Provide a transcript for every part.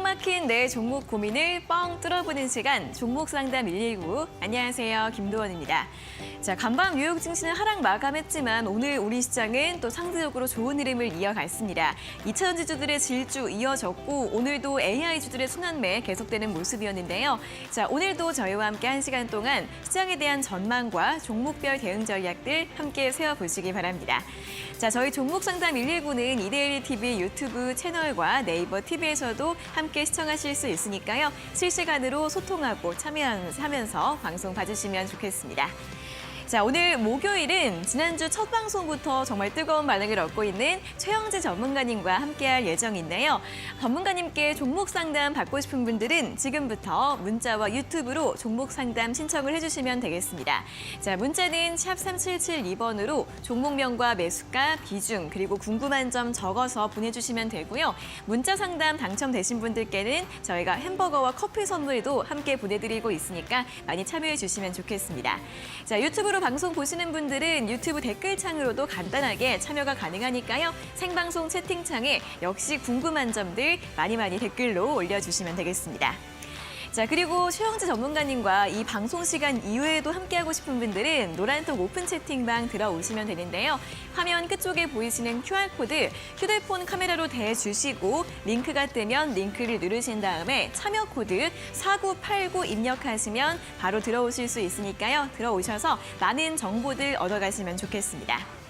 꽉 막힌 내 종목 고민을 뻥 뚫어보는 시간, 종목 상담 119. 안녕하세요, 김도원입니다. 자, 간밤 뉴욕 증시는 하락 마감했지만 오늘 우리 시장은 또 상대적으로 좋은 흐름을 이어갔습니다. 2차전 지주들의 질주 이어졌고 오늘도 AI주들의 순환매 계속되는 모습이었는데요. 자, 오늘도 저희와 함께 1시간 동안 시장에 대한 전망과 종목별 대응 전략들 함께 세워보시기 바랍니다. 자, 저희 종목 상담 119는 이데일리 TV 유튜브 채널과 네이버 TV에서도 함께 시청하실 수 있으니까요. 실시간으로 소통하고 참여하면서 방송 봐주시면 좋겠습니다. 자, 오늘 목요일은 지난주 첫 방송부터 정말 뜨거운 반응을 얻고 있는 최영재 전문가님과 함께할 예정인데요. 전문가님께 종목 상담 받고 싶은 분들은 지금부터 문자와 유튜브로 종목 상담 신청을 해주시면 되겠습니다. 자, 문자는 샵 3772번으로 종목명과 매수가, 비중, 그리고 궁금한 점 적어서 보내주시면 되고요. 문자 상담 당첨되신 분들께는 저희가 햄버거와 커피 선물도 함께 보내드리고 있으니까 많이 참여해 주시면 좋겠습니다. 자, 유튜브로 방송 보시는 분들은 유튜브 댓글창으로도 간단하게 참여가 가능하니까요. 생방송 채팅창에 역시 궁금한 점들 많이 댓글로 올려주시면 되겠습니다. 자, 그리고 최영재 전문가님과 이 방송 시간 이외에도 함께하고 싶은 분들은 노란톡 오픈 채팅방 들어오시면 되는데요. 화면 끝쪽에 보이시는 QR코드 휴대폰 카메라로 대주시고 링크가 뜨면 링크를 누르신 다음에 참여 코드 4989 입력하시면 바로 들어오실 수 있으니까요. 들어오셔서 많은 정보들 얻어가시면 좋겠습니다.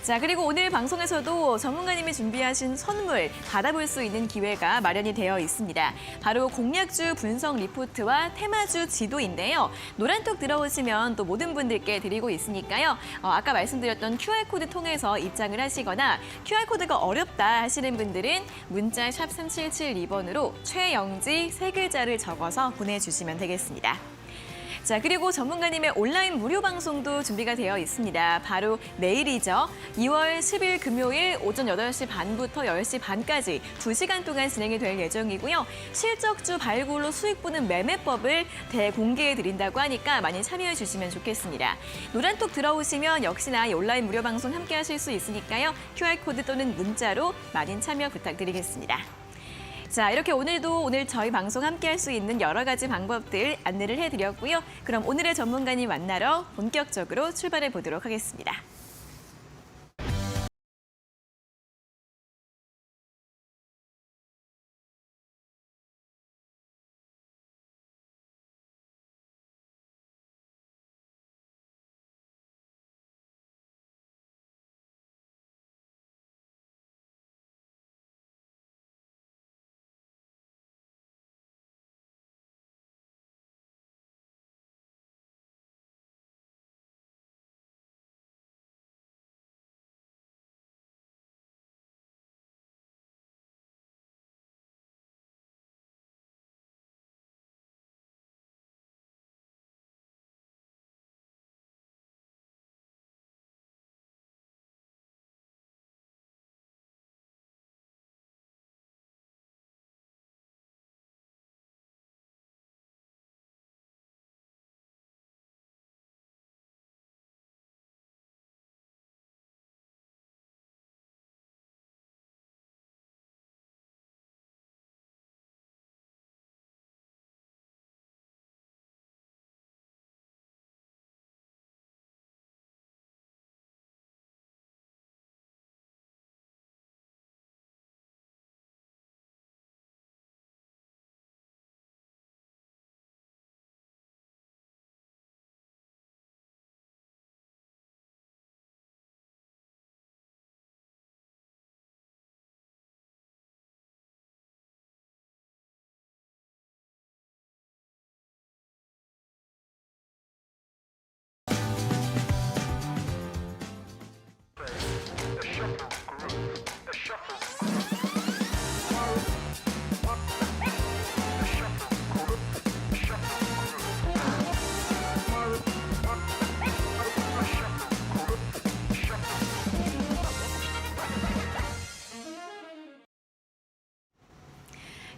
자, 그리고 오늘 방송에서도 전문가님이 준비하신 선물 받아볼 수 있는 기회가 마련이 되어 있습니다. 바로 공략주 분석 리포트와 테마주 지도인데요. 노란톡 들어오시면 또 모든 분들께 드리고 있으니까요. 아까 말씀드렸던 QR코드 통해서 입장을 하시거나 QR코드가 어렵다 하시는 분들은 문자 샵 3772번으로 최영지 3글자를 적어서 보내주시면 되겠습니다. 자, 그리고 전문가님의 온라인 무료 방송도 준비가 되어 있습니다. 바로 내일이죠. 2월 10일 금요일 오전 8시 반부터 10시 반까지 2시간 동안 진행이 될 예정이고요. 실적주 발굴로 수익 보는 매매법을 대공개해 드린다고 하니까 많이 참여해 주시면 좋겠습니다. 노란톡 들어오시면 역시나 이 온라인 무료 방송 함께 하실 수 있으니까요. QR코드 또는 문자로 많은 참여 부탁드리겠습니다. 자, 이렇게 오늘 저희 방송 함께할 수 있는 여러 가지 방법들 안내를 해드렸고요. 그럼 오늘의 전문가님 만나러 본격적으로 출발해 보도록 하겠습니다.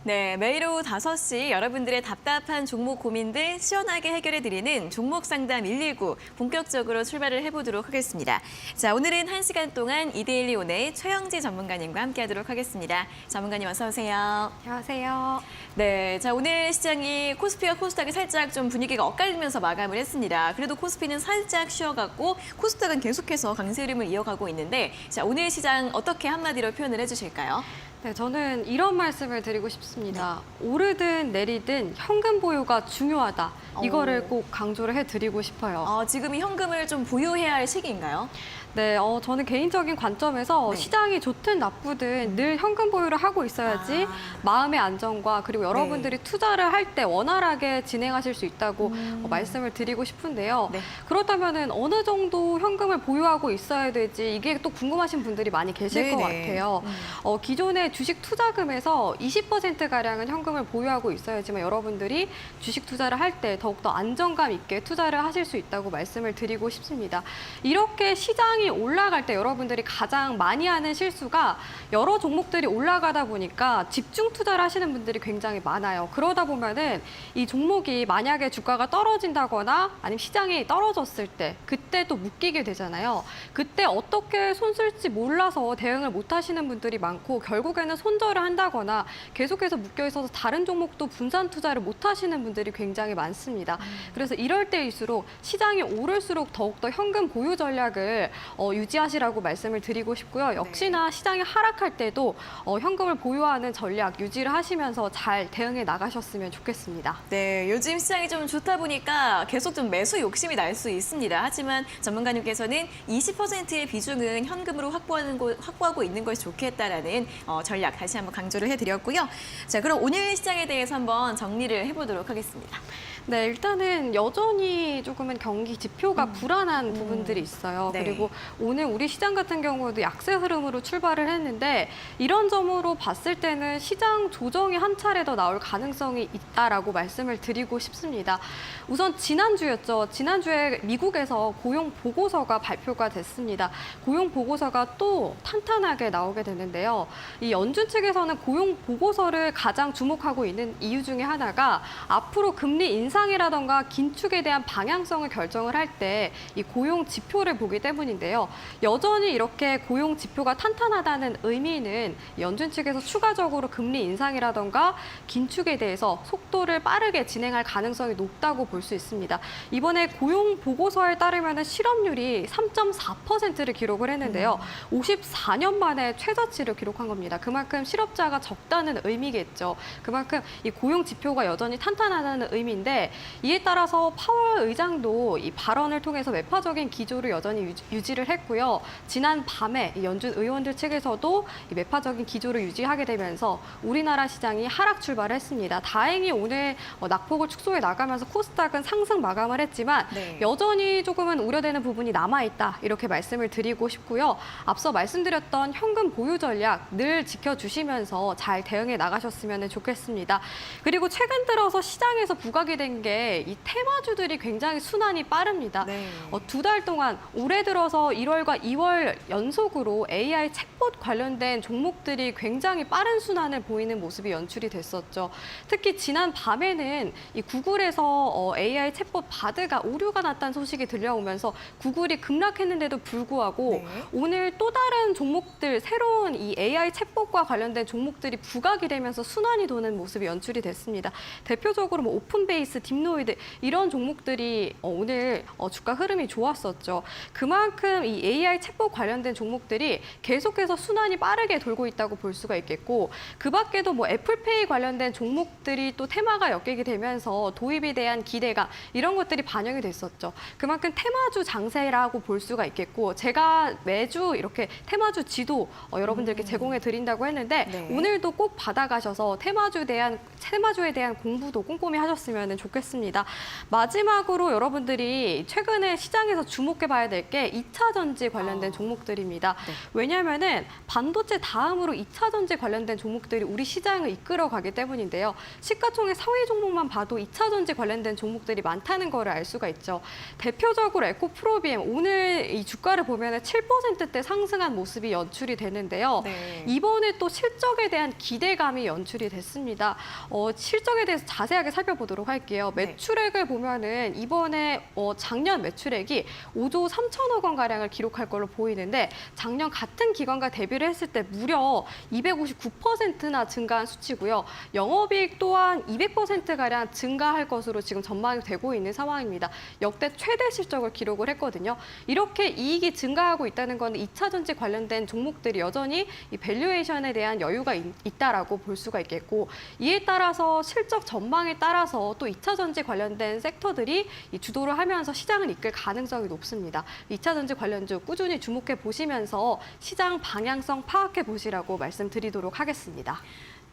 네, 매일 오후 5시 여러분들의 답답한 종목 고민들 시원하게 해결해드리는 종목 상담 119 본격적으로 출발을 해보도록 하겠습니다. 자, 오늘은 1시간 동안 이데일리 온의 최영지 전문가님과 함께하도록 하겠습니다. 전문가님 어서 오세요. 안녕하세요. 네, 자 오늘 시장이 코스피와 코스닥이 살짝 좀 분위기가 엇갈리면서 마감을 했습니다. 그래도 코스피는 살짝 쉬어갔고 코스닥은 계속해서 강세 흐름을 이어가고 있는데 자 오늘 시장 어떻게 한마디로 표현을 해주실까요? 네, 저는 이런 말씀을 드리고 싶습니다. 오르든 내리든 현금 보유가 중요하다. 이거를 꼭 강조를 해드리고 싶어요. 지금 이 현금을 좀 보유해야 할 시기인가요? 네, 저는 개인적인 관점에서 네. 시장이 좋든 나쁘든 늘 현금 보유를 하고 있어야지 마음의 안정과 그리고 여러분들이 투자를 할 때 원활하게 진행하실 수 있다고 말씀을 드리고 싶은데요. 네. 그렇다면 어느 정도 현금을 보유하고 있어야 되지 이게 또 궁금하신 분들이 많이 계실 것 네네. 같아요. 기존의 주식 투자금에서 20%가량은 현금을 보유하고 있어야지만 여러분들이 주식 투자를 할 때 더욱더 안정감 있게 투자를 하실 수 있다고 말씀을 드리고 싶습니다. 이렇게 시장이 올라갈 때 여러분들이 가장 많이 하는 실수가 여러 종목들이 올라가다 보니까 집중 투자를 하시는 분들이 굉장히 많아요. 그러다 보면은 이 종목이 만약에 주가가 떨어진다거나 아니면 시장이 떨어졌을 때 그때 또 묶이게 되잖아요. 그때 어떻게 손 쓸지 몰라서 대응을 못 하시는 분들이 많고 결국에는 손절을 한다거나 계속해서 묶여 있어서 다른 종목도 분산 투자를 못 하시는 분들이 굉장히 많습니다. 그래서 이럴 때일수록 시장이 오를수록 더욱더 현금 보유 전략을 유지하시라고 말씀을 드리고 싶고요. 역시나 시장이 하락할 때도 현금을 보유하는 전략 유지를 하시면서 잘 대응해 나가셨으면 좋겠습니다. 네, 요즘 시장이 좀 좋다 보니까 계속 좀 매수 욕심이 날 수 있습니다. 하지만 전문가님께서는 20%의 비중은 현금으로 확보하고 있는 것이 좋겠다라는 전략 다시 한번 강조를 해드렸고요. 자, 그럼 오늘 시장에 대해서 한번 정리를 해보도록 하겠습니다. 네, 일단은 여전히 조금은 경기 지표가 불안한 부분들이 있어요. 네. 그리고 오늘 우리 시장 같은 경우도 약세 흐름으로 출발을 했는데 이런 점으로 봤을 때는 시장 조정이 한 차례 더 나올 가능성이 있다라고 말씀을 드리고 싶습니다. 우선 지난주였죠. 지난주에 미국에서 고용 보고서가 발표가 됐습니다. 고용 보고서가 또 탄탄하게 나오게 되는데요. 이 연준 측에서는 고용 보고서를 가장 주목하고 있는 이유 중에 하나가 앞으로 금리 인상이라던가 긴축에 대한 방향성을 결정을 할 때 이 고용 지표를 보기 때문인데요. 여전히 이렇게 고용 지표가 탄탄하다는 의미는 연준 측에서 추가적으로 금리 인상이라던가 긴축에 대해서 속도를 빠르게 진행할 가능성이 높다고 볼 수 있습니다. 이번에 고용 보고서에 따르면 실업률이 3.4%를 기록을 했는데요. 54년 만에 최저치를 기록한 겁니다. 그만큼 실업자가 적다는 의미겠죠. 그만큼 이 고용 지표가 여전히 탄탄하다는 의미인데 이에 따라서 파월 의장도 이 발언을 통해서 매파적인 기조를 여전히 유지를 했고요. 지난 밤에 이 연준 의원들 측에서도 이 매파적인 기조를 유지하게 되면서 우리나라 시장이 하락 출발을 했습니다. 다행히 오늘 낙폭을 축소해 나가면서 코스닥은 상승 마감을 했지만 네. 여전히 조금은 우려되는 부분이 남아있다 이렇게 말씀을 드리고 싶고요. 앞서 말씀드렸던 현금 보유 전략 늘 지켜주시면서 잘 대응해 나가셨으면 좋겠습니다. 그리고 최근 들어서 시장에서 부각이 된 게 이 테마주들이 굉장히 순환이 빠릅니다. 네. 2달 동안 올해 들어서 1월과 2월 연속으로 AI 챗봇 관련된 종목들이 굉장히 빠른 순환을 보이는 모습이 연출이 됐었죠. 특히 지난 밤에는 이 구글에서 AI 챗봇 바드가 오류가 났다는 소식이 들려오면서 구글이 급락했는데도 불구하고 네. 오늘 또 다른 종목들 새로운 이 AI 챗봇과 관련된 종목들이 부각이 되면서 순환이 도는 모습이 연출이 됐습니다. 대표적으로 뭐 오픈베이스, 딥노이드 이런 종목들이 오늘 주가 흐름이 좋았었죠. 그만큼 이 AI 챗봇 관련된 종목들이 계속해서 순환이 빠르게 돌고 있다고 볼 수가 있겠고 그 밖에도 뭐 애플페이 관련된 종목들이 또 테마가 엮이게 되면서 도입에 대한 기대감 이런 것들이 반영이 됐었죠. 그만큼 테마주 장세라고 볼 수가 있겠고 제가 매주 이렇게 테마주 지도 여러분들께 제공해 드린다고 했는데 네. 오늘도 꼭 받아가셔서 테마주에 대한 공부도 꼼꼼히 하셨으면 좋겠습니다. 마지막으로 여러분들이 최근에 시장에서 주목해 봐야 될 게 2차 전지 관련된 종목들입니다. 네. 왜냐하면은 반도체 다음으로 2차 전지 관련된 종목들이 우리 시장을 이끌어가기 때문인데요. 시가총액 상위 종목만 봐도 2차 전지 관련된 종목들이 많다는 거를 알 수가 있죠. 대표적으로 에코프로비엠 오늘 이 주가를 보면 7%대 상승한 모습이 연출이 되는데요. 네. 이번에 또 실적에 대한 기대감이 연출이 됐습니다. 실적에 대해서 자세하게 살펴보도록 할게요. 네. 매출액을 보면은 이번에 작년 매출액이 5조 3천억 원 가량을 기록할 걸로 보이는데 작년 같은 기간과 대비를 했을 때 무려 259%나 증가한 수치고요. 영업이익 또한 200% 가량 증가할 것으로 지금 전망이 되고 있는 상황입니다. 역대 최대 실적을 기록을 했거든요. 이렇게 이익이 증가하고 있다는 건 2차 전지 관련된 종목들이 여전히 이 밸류에이션에 대한 여유가 있다라고 볼 수가 있겠고, 이에 따라서 실적 전망에 따라서 또 2차 전지 관련된 섹터들이 이 주도를 하면서 시장을 이끌 가능성이 높습니다. 2차 전지 관련주 꾸준히 주목해 보시면서 시장 방향성 파악해 보시라고 말씀드리도록 하겠습니다.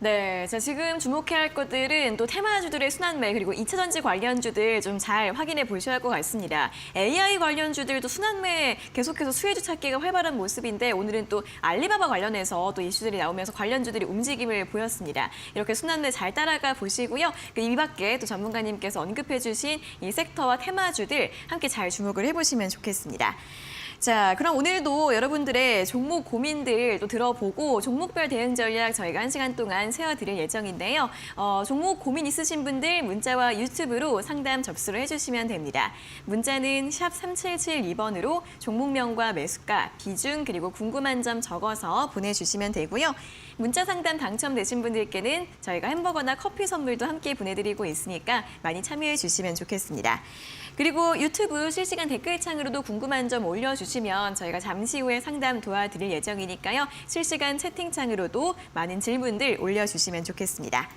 네, 자 지금 주목해야 할 것들은 또 테마주들의 순환매 그리고 2차 전지 관련주들 좀 잘 확인해 보셔야 할 것 같습니다. AI 관련주들도 순환매 계속해서 수혜주 찾기가 활발한 모습인데 오늘은 또 알리바바 관련해서 또 이슈들이 나오면서 관련주들이 움직임을 보였습니다. 이렇게 순환매 잘 따라가 보시고요. 이 밖에 또 전문가님께서 언급해 주신 이 섹터와 테마주들 함께 잘 주목을 해보시면 좋겠습니다. 자, 그럼 오늘도 여러분들의 종목 고민들 또 들어보고 종목별 대응 전략 저희가 1시간 동안 세워드릴 예정인데요. 종목 고민 있으신 분들 문자와 유튜브로 상담 접수를 해주시면 됩니다. 문자는 샵 3772번으로 종목명과 매수가, 비중 그리고 궁금한 점 적어서 보내주시면 되고요. 문자 상담 당첨되신 분들께는 저희가 햄버거나 커피 선물도 함께 보내드리고 있으니까 많이 참여해 주시면 좋겠습니다. 그리고 유튜브 실시간 댓글창으로도 궁금한 점 올려주시면 저희가 잠시 후에 상담 도와드릴 예정이니까요. 실시간 채팅창으로도 많은 질문들 올려주시면 좋겠습니다.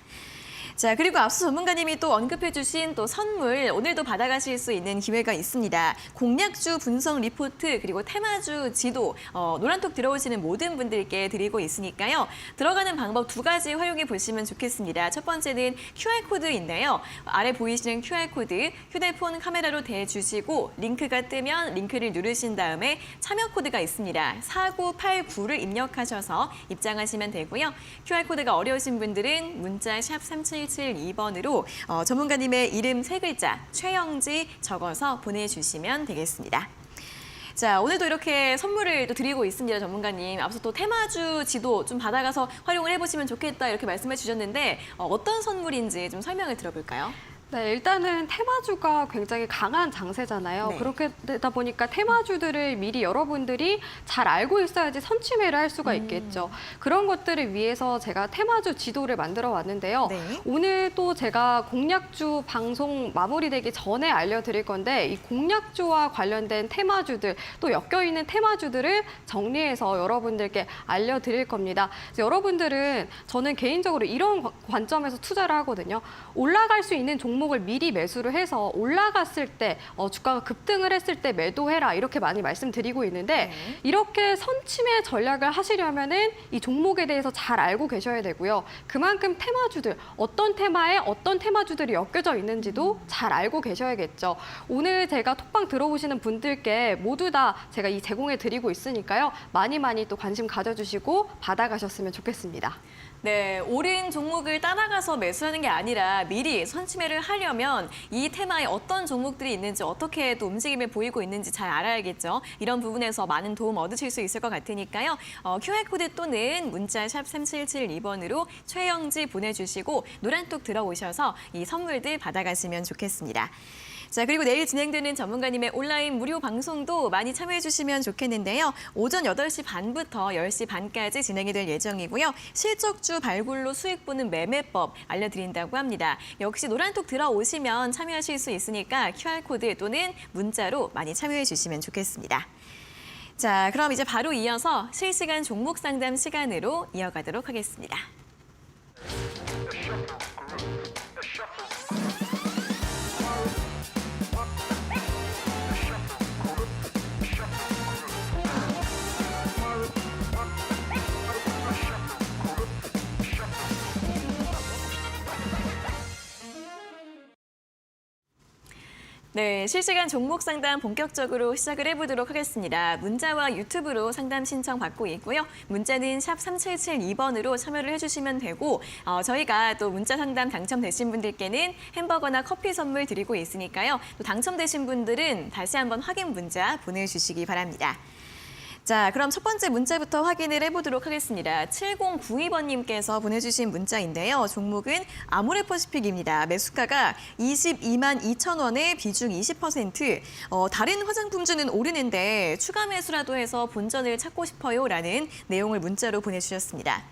자, 그리고 앞서 전문가님이 또 언급해주신 또 선물 오늘도 받아가실 수 있는 기회가 있습니다. 공략주 분석 리포트 그리고 테마주 지도 노란톡 들어오시는 모든 분들께 드리고 있으니까요. 들어가는 방법 2가지 활용해 보시면 좋겠습니다. 첫 번째는 QR코드인데요. 아래 보이시는 QR코드 휴대폰 카메라로 대주시고 링크가 뜨면 링크를 누르신 다음에 참여 코드가 있습니다. 4989를 입력하셔서 입장하시면 되고요. QR코드가 어려우신 분들은 문자 샵 3772번으로 전문가님의 이름 3글자 최영지 적어서 보내주시면 되겠습니다. 자, 오늘도 이렇게 선물을 또 드리고 있습니다, 전문가님. 앞서 또 테마주 지도 좀 받아가서 활용을 해보시면 좋겠다 이렇게 말씀해 주셨는데 어떤 선물인지 좀 설명을 들어볼까요? 네, 일단은 테마주가 굉장히 강한 장세잖아요. 네. 그렇게 되다 보니까 테마주들을 미리 여러분들이 잘 알고 있어야지 선취매를 할 수가 있겠죠. 그런 것들을 위해서 제가 테마주 지도를 만들어 왔는데요. 네. 오늘 또 제가 공략주 방송 마무리되기 전에 알려드릴 건데 이 공략주와 관련된 테마주들 또 엮여있는 테마주들을 정리해서 여러분들께 알려드릴 겁니다. 여러분들은 저는 개인적으로 이런 관점에서 투자를 하거든요. 올라갈 수 있는 종목을 미리 매수를 해서 올라갔을 때 주가가 급등을 했을 때 매도해라 이렇게 많이 말씀드리고 있는데 네. 이렇게 선침의 전략을 하시려면은 이 종목에 대해서 잘 알고 계셔야 되고요. 그만큼 테마주들 어떤 테마에 어떤 테마주들이 엮여져 있는지도 잘 알고 계셔야겠죠. 오늘 제가 톡방 들어오시는 분들께 모두 다 제가 이 제공해 드리고 있으니까요. 많이 또 관심 가져주시고 받아가셨으면 좋겠습니다. 네, 오른 종목을 따라가서 매수하는 게 아니라 미리 선취매를 하려면 이 테마에 어떤 종목들이 있는지 어떻게 또 움직임을 보이고 있는지 잘 알아야겠죠. 이런 부분에서 많은 도움 얻으실 수 있을 것 같으니까요. QR코드 또는 문자 샵 3772번으로 최영지 보내주시고 노란톡 들어오셔서 이 선물들 받아가시면 좋겠습니다. 자, 그리고 내일 진행되는 전문가님의 온라인 무료 방송도 많이 참여해 주시면 좋겠는데요. 오전 8시 반부터 10시 반까지 진행이 될 예정이고요. 실적주 발굴로 수익 보는 매매법 알려드린다고 합니다. 역시 노란톡 들어오시면 참여하실 수 있으니까 QR코드 또는 문자로 많이 참여해 주시면 좋겠습니다. 자, 그럼 이제 바로 이어서 실시간 종목 상담 시간으로 이어가도록 하겠습니다. 네, 실시간 종목 상담 본격적으로 시작을 해보도록 하겠습니다. 문자와 유튜브로 상담 신청 받고 있고요. 문자는 샵 3772번으로 참여를 해주시면 되고 저희가 또 문자 상담 당첨되신 분들께는 햄버거나 커피 선물 드리고 있으니까요. 또 당첨되신 분들은 다시 한번 확인 문자 보내주시기 바랍니다. 자, 그럼 첫 번째 문자부터 확인을 해보도록 하겠습니다. 7092번님께서 보내주신 문자인데요. 종목은 아모레퍼시픽입니다. 매수가가 22만 2천 원에 비중 20%. 다른 화장품주는 오르는데 추가 매수라도 해서 본전을 찾고 싶어요라는 내용을 문자로 보내주셨습니다.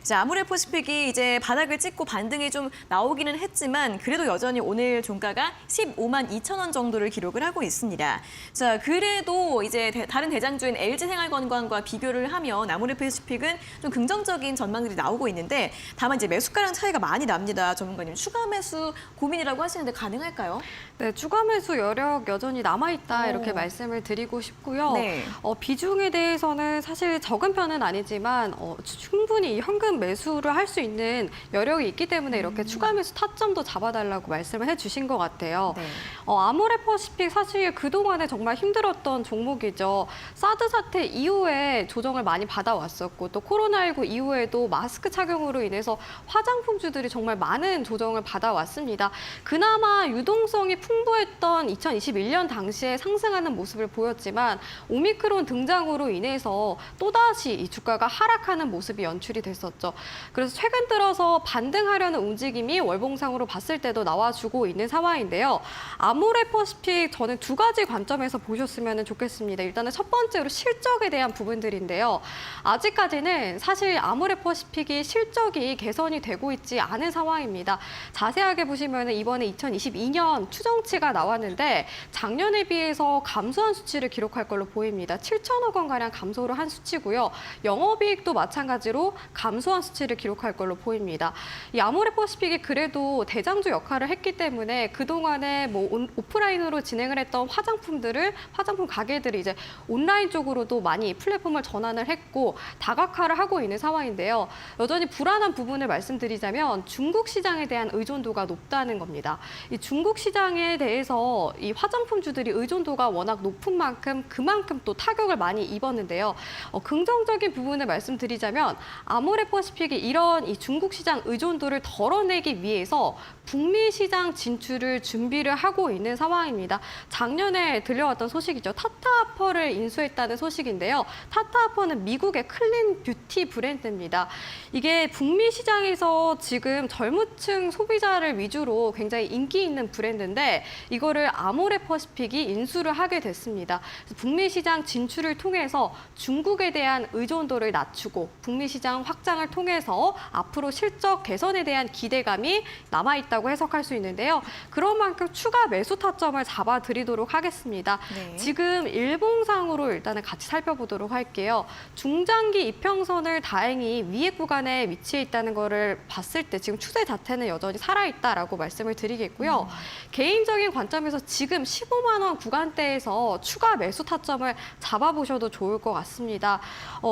자, 아모레퍼시픽이 이제 바닥을 찍고 반등이 좀 나오기는 했지만 그래도 여전히 오늘 종가가 15만 2천 원 정도를 기록을 하고 있습니다. 자, 그래도 이제 다른 대장주인 LG생활건강과 비교를 하면 아모레퍼시픽은 좀 긍정적인 전망들이 나오고 있는데 다만 이제 매수가랑 차이가 많이 납니다. 전문가님, 추가 매수 고민이라고 하시는데 가능할까요? 네, 추가 매수 여력 여전히 남아있다 이렇게 말씀을 드리고 싶고요. 네. 비중에 대해서는 사실 적은 편은 아니지만 충분히 현금 매수를 할 수 있는 여력이 있기 때문에 이렇게 추가 매수 타점도 잡아달라고 말씀을 해주신 것 같아요. 네. 아모레퍼시픽 사실 그동안에 정말 힘들었던 종목이죠. 사드 사태 이후에 조정을 많이 받아왔었고 또 코로나19 이후에도 마스크 착용으로 인해서 화장품주들이 정말 많은 조정을 받아왔습니다. 그나마 유동성이 풍부했던 2021년 당시에 상승하는 모습을 보였지만 오미크론 등장으로 인해서 또다시 이 주가가 하락하는 모습이 연출이 됐었죠. 그래서 최근 들어서 반등하려는 움직임이 월봉상으로 봤을 때도 나와주고 있는 상황인데요. 아모레퍼시픽 저는 두 가지 관점에서 보셨으면 좋겠습니다. 일단은 첫 번째로 실적에 대한 부분들인데요. 아직까지는 사실 아모레퍼시픽이 실적이 개선이 되고 있지 않은 상황입니다. 자세하게 보시면 이번에 2022년 추정치가 나왔는데 작년에 비해서 감소한 수치를 기록할 걸로 보입니다. 7천억 원가량 감소를 한 수치고요. 영업이익도 마찬가지로 감소한 수치를 기록할 걸로 보입니다. 이 아모레퍼시픽이 그래도 대장주 역할을 했기 때문에 그동안에 뭐 오프라인으로 진행을 했던 화장품 가게들이 이제 온라인 쪽으로도 많이 플랫폼을 전환을 했고 다각화를 하고 있는 상황인데요. 여전히 불안한 부분을 말씀드리자면 중국 시장에 대한 의존도가 높다는 겁니다. 이 중국 시장에 대해서 이 화장품주들이 의존도가 워낙 높은 만큼 그만큼 또 타격을 많이 입었는데요. 긍정적인 부분을 말씀드리자면 아모레퍼시픽이 이런 이 중국 시장 의존도를 덜어내기 위해서 북미 시장 진출을 준비를 하고 있는 상황입니다. 작년에 들려왔던 소식이죠. 타타아퍼를 인수했다는 소식인데요. 타타아퍼는 미국의 클린 뷰티 브랜드입니다. 이게 북미 시장에서 지금 젊은층 소비자를 위주로 굉장히 인기 있는 브랜드인데 이거를 아모레퍼시픽이 인수를 하게 됐습니다. 북미 시장 진출을 통해서 중국에 대한 의존도를 낮추고 북미 시장 확장을 통해서 앞으로 실적 개선에 대한 기대감이 남아있다고 해석할 수 있는데요. 그런 만큼 추가 매수 타점을 잡아드리도록 하겠습니다. 네. 지금 일봉상으로 일단은 같이 살펴보도록 할게요. 중장기 이평선을 다행히 위에 구간에 위치해 있다는 거를 봤을 때 지금 추세 자체는 여전히 살아있다라고 말씀을 드리겠고요. 개인적인 관점에서 지금 15만 원 구간대에서 추가 매수 타점을 잡아보셔도 좋을 것 같습니다.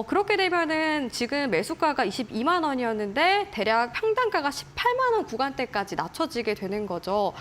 그렇게 되면은 지금 매수가가 22만 원이었는데 대략 평단가가 18만 원 구간대까지 낮춰지게 되는 거죠.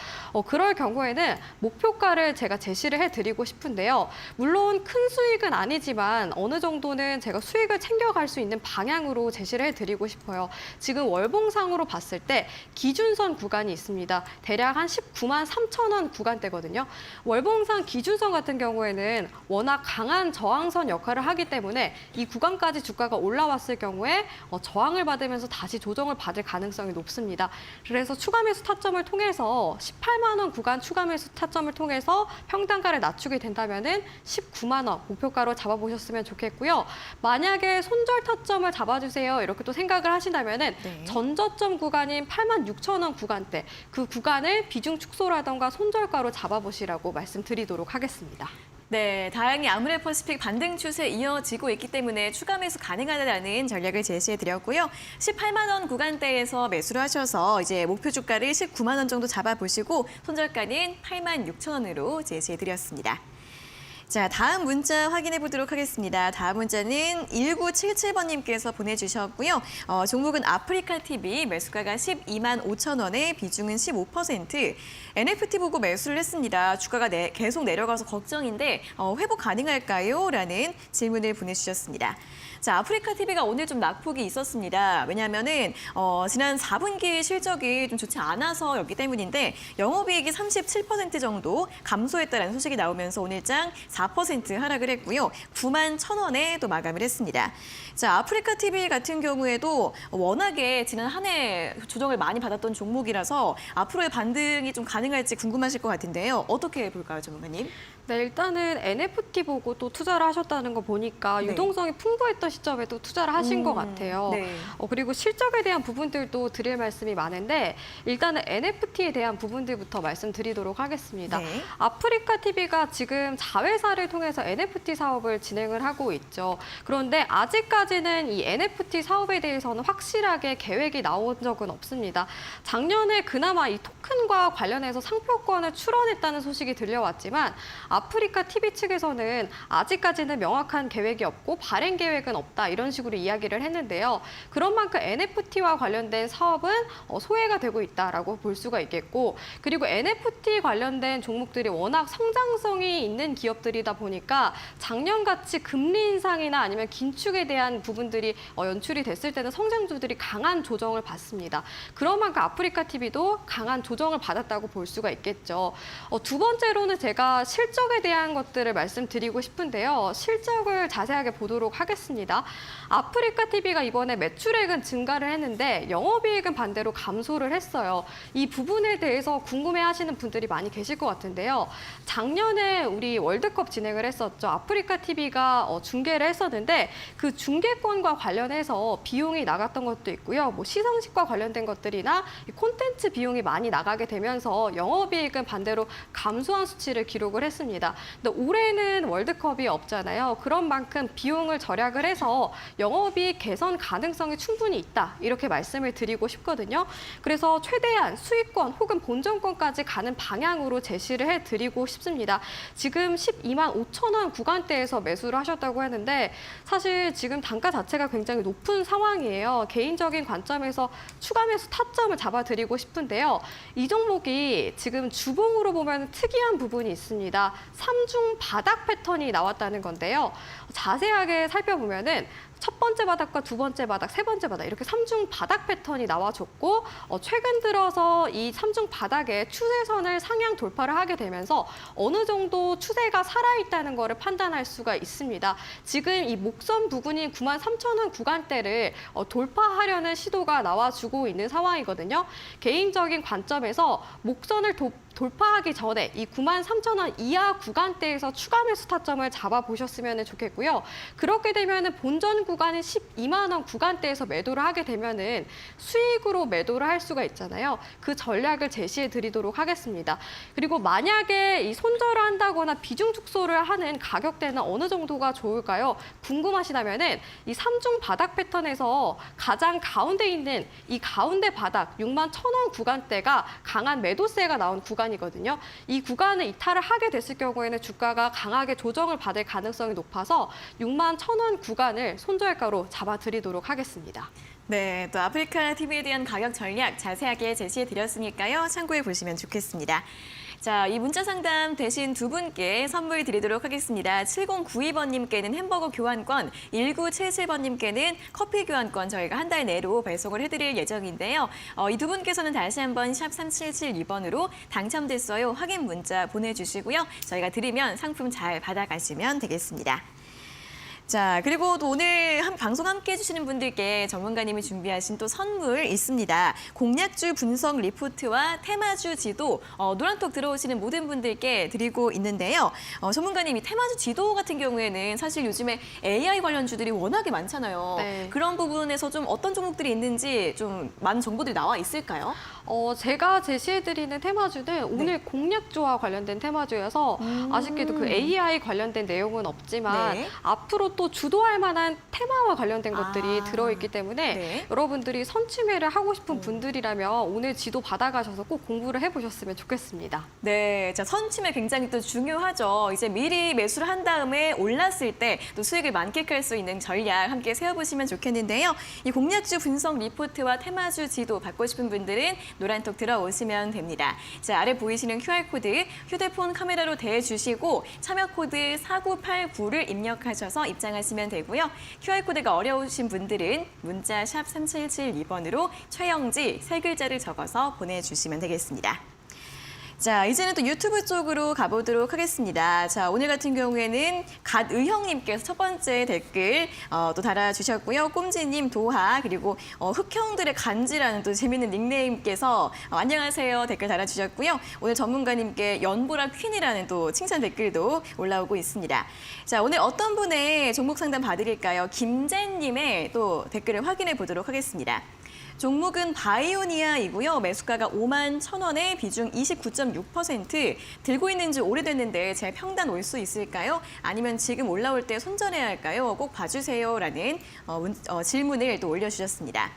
그럴 경우에는 목표가를 제가 제시를 해드리고 싶은데요. 물론 큰 수익은 아니지만 어느 정도는 제가 수익을 챙겨갈 수 있는 방향으로 제시를 해드리고 싶어요. 지금 월봉상으로 봤을 때 기준선 구간이 있습니다. 대략 한 19만 3천 원 구간대거든요. 월봉상 기준선 같은 경우에는 워낙 강한 저항선 역할을 하기 때문에 이 구간까지 주가가 올라왔을 경우에 저항을 받으면서 다시 조정을 받을 가능성이 높습니다. 그래서 추가 매수 타점을 통해서 18만 원 구간 추가 매수 타점을 통해서 평단가를 낮추게 된다면은 19만 원 목표가로 잡아보셨으면 좋겠고요. 만약에 손절 타점을 잡아주세요 이렇게 또 생각을 하신다면은 네. 전저점 구간인 8만 6천 원 구간대 그 구간을 비중 축소라던가 손절가로 잡아보시라고 말씀드리도록 하겠습니다. 네, 다행히 아모레퍼시픽 반등 추세 이어지고 있기 때문에 추가 매수 가능하다는 전략을 제시해드렸고요. 18만 원 구간대에서 매수를 하셔서 이제 목표 주가를 19만 원 정도 잡아보시고 손절가는 8만 6천 원으로 제시해드렸습니다. 자, 다음 문자 확인해 보도록 하겠습니다. 다음 문자는 1977번님께서 보내주셨고요. 종목은 아프리카 TV, 매수가가 12만 5천 원에 비중은 15%. NFT 보고 매수를 했습니다. 주가가 계속 내려가서 걱정인데 회복 가능할까요? 라는 질문을 보내주셨습니다. 자, 아프리카 TV가 오늘 좀 낙폭이 있었습니다. 왜냐하면은 지난 4분기 실적이 좀 좋지 않아서였기 때문인데 영업이익이 37% 정도 감소했다는 소식이 나오면서 오늘장 4% 하락을 했고요. 9만 1,000원에 또 마감을 했습니다. 자, 아프리카 TV 같은 경우에도 워낙에 지난 한 해 조정을 많이 받았던 종목이라서 앞으로의 반등이 좀 가능할지 궁금하실 것 같은데요. 어떻게 볼까요, 전문가님? 네, 일단은 NFT 보고 또 투자를 하셨다는 거 보니까 네. 유동성이 풍부했던 시점에 또 투자를 하신 것 같아요. 네. 그리고 실적에 대한 부분들도 드릴 말씀이 많은데 일단은 NFT에 대한 부분들부터 말씀드리도록 하겠습니다. 네. 아프리카 TV가 지금 자회사를 통해서 NFT 사업을 진행을 하고 있죠. 그런데 아직까지는 이 NFT 사업에 대해서는 확실하게 계획이 나온 적은 없습니다. 작년에 그나마 이 토큰과 관련해서 상표권을 출원했다는 소식이 들려왔지만 아프리카 TV 측에서는 아직까지는 명확한 계획이 없고 발행 계획은 없다 이런 식으로 이야기를 했는데요. 그런 만큼 NFT와 관련된 사업은 소외가 되고 있다라고 볼 수가 있겠고 그리고 NFT 관련된 종목들이 워낙 성장성이 있는 기업들이다 보니까 작년같이 금리 인상이나 아니면 긴축에 대한 부분들이 연출이 됐을 때는 성장주들이 강한 조정을 받습니다. 그런 만큼 아프리카 TV도 강한 조정을 받았다고 볼 수가 있겠죠. 두 번째로는 제가 실적에 대한 것들을 말씀드리고 싶은데요. 실적을 자세하게 보도록 하겠습니다. 아프리카 TV가 이번에 매출액은 증가를 했는데 영업이익은 반대로 감소를 했어요. 이 부분에 대해서 궁금해하시는 분들이 많이 계실 것 같은데요. 작년에 우리 월드컵 진행을 했었죠. 아프리카 TV가 중계를 했었는데 그 중계권과 관련해서 비용이 나갔던 것도 있고요. 뭐 시상식과 관련된 것들이나 콘텐츠 비용이 많이 나가게 되면서 영업이익은 반대로 감소한 수치를 기록을 했습니다. 근데 올해는 월드컵이 없잖아요. 그런 만큼 비용을 절약을 해서 영업이익 개선 가능성이 충분히 있다. 이렇게 말씀을 드리고 싶거든요. 그래서 최대한 수익권 혹은 본전권까지 가는 방향으로 제시를 해드리고 싶습니다. 지금 12만 5천 원 구간대에서 매수를 하셨다고 했는데 사실 지금 단가 자체가 굉장히 높은 상황이에요. 개인적인 관점에서 추가 매수 타점을 잡아드리고 싶은데요. 이 종목이 지금 주봉으로 보면 특이한 부분이 있습니다. 3중 바닥 패턴이 나왔다는 건데요. 자세하게 살펴보면은 첫 번째 바닥과 두 번째 바닥, 세 번째 바닥 이렇게 3중 바닥 패턴이 나와줬고 최근 들어서 이 3중 바닥에 추세선을 상향 돌파를 하게 되면서 어느 정도 추세가 살아있다는 것을 판단할 수가 있습니다. 지금 이 목선 부근인 9만 3천 원 구간대를 돌파하려는 시도가 나와주고 있는 상황이거든요. 개인적인 관점에서 목선을 돌파하기 전에 이 9만 3천 원 이하 구간대에서 추가 매수 타점을 잡아보셨으면 좋겠고요. 그렇게 되면 본전 구간인 12만 원 구간대에서 매도를 하게 되면은 수익으로 매도를 할 수가 있잖아요. 그 전략을 제시해 드리도록 하겠습니다. 그리고 만약에 이 손절을 한다거나 비중 축소를 하는 가격대는 어느 정도가 좋을까요? 궁금하시다면은 이 3중 바닥 패턴에서 가장 가운데 있는 이 가운데 바닥 6만 1천 원 구간대가 강한 매도세가 나온 구간이거든요. 이 구간을 이탈을 하게 됐을 경우에는 주가가 강하게 조정을 받을 가능성이 높아서 6만 1천 원 구간을 손절가로 잡아드리도록 하겠습니다. 네, 또 아프리카 TV에 대한 가격 전략 자세하게 제시해 드렸으니까요. 참고해 보시면 좋겠습니다. 자, 이 문자 상담 대신 두 분께 선물 드리도록 하겠습니다. 7092번님께는 햄버거 교환권, 1977번님께는 커피 교환권 저희가 한 달 내로 배송을 해드릴 예정인데요. 이 두 분께서는 다시 한번 샵 3772번으로 당첨됐어요. 확인 문자 보내주시고요. 저희가 드리면 상품 잘 받아가시면 되겠습니다. 자, 그리고 또 오늘 방송 함께 해주시는 분들께 전문가님이 준비하신 또 선물 있습니다. 공략주 분석 리포트와 테마주 지도, 노란톡 들어오시는 모든 분들께 드리고 있는데요. 전문가님이 테마주 지도 같은 경우에는 사실 요즘에 AI 관련주들이 워낙에 많잖아요. 네. 그런 부분에서 좀 어떤 종목들이 있는지 좀 많은 정보들이 나와 있을까요? 제가 제시해드리는 테마주는 오늘 공략주와 관련된 테마주여서 아쉽게도 그 AI 관련된 내용은 없지만 네. 앞으로 또 주도할 만한 테마와 관련된 것들이 들어있기 때문에 네. 여러분들이 선취매를 하고 싶은 분들이라면 오늘 지도 받아가셔서 꼭 공부를 해보셨으면 좋겠습니다. 네, 자, 선취매 굉장히 또 중요하죠. 이제 미리 매수를 한 다음에 올랐을 때 또 수익을 만끽할 수 있는 전략 함께 세워보시면 좋겠는데요. 이 공략주 분석 리포트와 테마주 지도 받고 싶은 분들은 노란톡 들어오시면 됩니다. 자, 아래 보이시는 QR코드 휴대폰 카메라로 대주시고 참여 코드 4989를 입력하셔서 입장하시면 되고요. QR코드가 어려우신 분들은 문자 샵 3772번으로 최영지 세 글자를 적어서 보내주시면 되겠습니다. 자, 이제는 또 유튜브 쪽으로 가보도록 하겠습니다. 자, 오늘 같은 경우에는 갓의형님께서 첫 번째 댓글 또 달아주셨고요. 꼼지님, 도하, 그리고 흑형들의 간지라는 또 재밌는 닉네임께서 안녕하세요 댓글 달아주셨고요. 오늘 전문가님께 연보라 퀸이라는 또 칭찬 댓글도 올라오고 있습니다. 자, 오늘 어떤 분의 종목 상담 봐드릴까요? 김재님의 또 댓글을 확인해 보도록 하겠습니다. 종목은 바이오니아이고요. 매수가가 51,000원에 비중 29.6%. 들고 있는 지 오래됐는데 제 평단 올 수 있을까요? 아니면 지금 올라올 때 손절해야 할까요? 꼭 봐주세요라는 질문을 또 올려주셨습니다.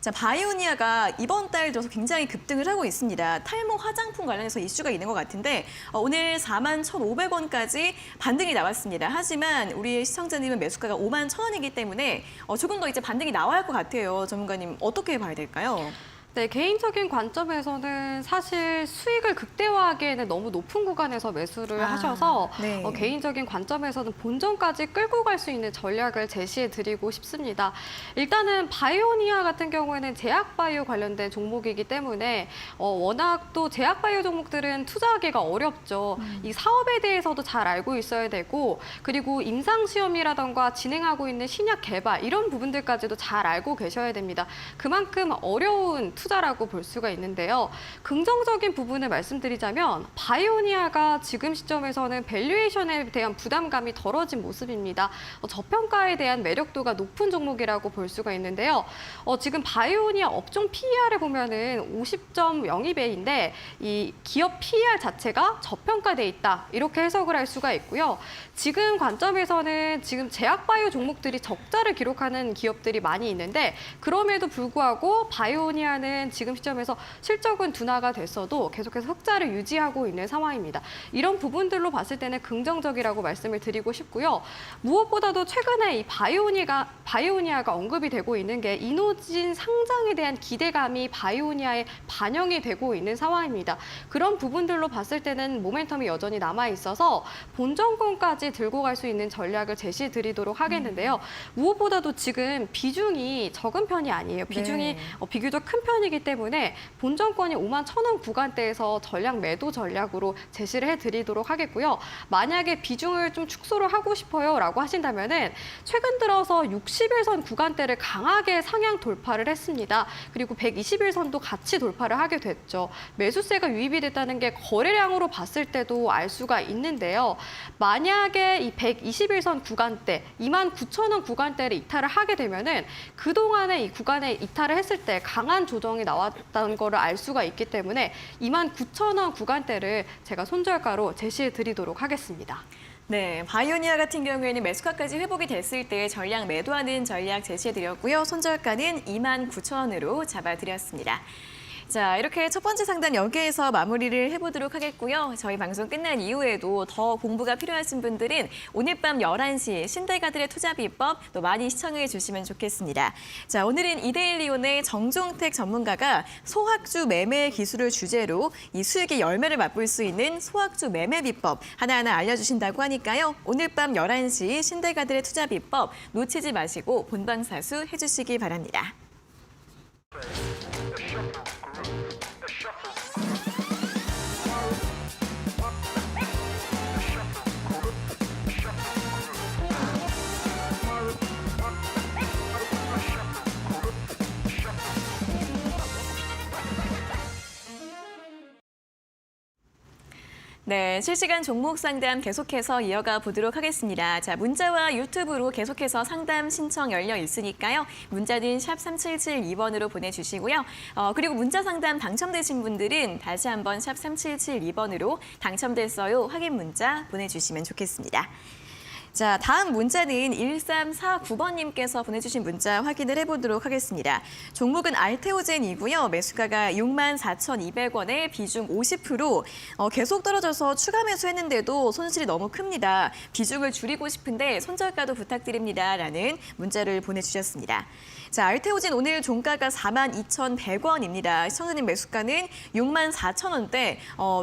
자, 바이오니아가 이번 달 들어서 굉장히 급등을 하고 있습니다. 탈모 화장품 관련해서 이슈가 있는 것 같은데 오늘 41,500원까지 반등이 나왔습니다. 하지만 우리 시청자님은 매수가가 51,000원이기 때문에 조금 더 이제 반등이 나와야 할 것 같아요. 전문가님 어떻게 봐야 될까요? 네, 개인적인 관점에서는 사실 수익을 극대화하기에는 너무 높은 구간에서 매수를 하셔서 네. 개인적인 관점에서는 본전까지 끌고 갈 수 있는 전략을 제시해 드리고 싶습니다. 일단은 바이오니아 같은 경우에는 제약바이오 관련된 종목이기 때문에 워낙 또 제약바이오 종목들은 투자하기가 어렵죠. 이 사업에 대해서도 잘 알고 있어야 되고 그리고 임상시험이라던가 진행하고 있는 신약 개발 이런 부분들까지도 잘 알고 계셔야 됩니다. 그만큼 어려운 투자라고 볼 수가 있는데요. 긍정적인 부분을 말씀드리자면 바이오니아가 지금 시점에서는 밸류에이션에 대한 부담감이 덜어진 모습입니다. 저평가에 대한 매력도가 높은 종목이라고 볼 수가 있는데요. 지금 바이오니아 업종 PER을 보면은 50.02배인데 이 기업 PER 자체가 저평가돼 있다. 이렇게 해석을 할 수가 있고요. 지금 관점에서는 지금 제약바이오 종목들이 적자를 기록하는 기업들이 많이 있는데 그럼에도 불구하고 바이오니아는 지금 시점에서 실적은 둔화가 됐어도 계속해서 흑자를 유지하고 있는 상황입니다. 이런 부분들로 봤을 때는 긍정적이라고 말씀을 드리고 싶고요. 무엇보다도 최근에 이 바이오니아가 언급이 되고 있는 게 이노진 상장에 대한 기대감이 바이오니아에 반영이 되고 있는 상황입니다. 그런 부분들로 봤을 때는 모멘텀이 여전히 남아 있어서 본전권까지 들고 갈 수 있는 전략을 제시해 드리도록 하겠는데요. 무엇보다도 지금 비중이 적은 편이 아니에요. 비중이 비교적 큰 편이기 때문에 본전권이 51,000원 구간대에서 전략 매도 전략으로 제시를 해드리도록 하겠고요. 만약에 비중을 좀 축소를 하고 싶어요라고 하신다면은 최근 들어서 60일선 구간대를 강하게 상향 돌파를 했습니다. 그리고 120일선도 같이 돌파를 하게 됐죠. 매수세가 유입이 됐다는 게 거래량으로 봤을 때도 알 수가 있는데요. 만약에 이 121선 구간대, 29,000원 구간대를 이탈을 하게 되면은 그동안에 이 구간에 이탈을 했을 때 강한 조정이 나왔다는 거를 알 수가 있기 때문에 29,000원 구간대를 제가 손절가로 제시해 드리도록 하겠습니다. 네, 바이오니아 같은 경우에는 매수가까지 회복이 됐을 때 전량 매도하는 전략 제시해드렸고요. 손절가는 29,000원으로 잡아드렸습니다. 자, 이렇게 첫 번째 상담 여기에서 마무리를 해보도록 하겠고요. 저희 방송 끝난 이후에도 더 공부가 필요하신 분들은 오늘 밤 11시 신대가들의 투자 비법 또 많이 시청해 주시면 좋겠습니다. 자, 오늘은 이데일리온의 정종택 전문가가 소학주 매매 기술을 주제로 이 수익의 열매를 맛볼 수 있는 소학주 매매 비법 하나하나 알려주신다고 하니까요. 오늘 밤 11시 신대가들의 투자 비법 놓치지 마시고 본방사수 해주시기 바랍니다. 네, 실시간 종목 상담 계속해서 이어가 보도록 하겠습니다. 자, 문자와 유튜브로 계속해서 상담 신청 열려 있으니까요. 문자는 샵 3772번으로 보내주시고요. 그리고 문자 상담 당첨되신 분들은 다시 한번 샵 3772번으로 당첨됐어요 확인 문자 보내주시면 좋겠습니다. 자, 다음 문자는 1349번님께서 보내주신 문자 확인을 해보도록 하겠습니다. 종목은 알테오젠이고요. 매수가가 64,200원에 비중 50%. 계속 떨어져서 추가 매수했는데도 손실이 너무 큽니다. 비중을 줄이고 싶은데 손절가도 부탁드립니다. 라는 문자를 보내주셨습니다. 자, 알테오젠 오늘 종가가 42,100원입니다. 시청자님 매수가는 64,000원대.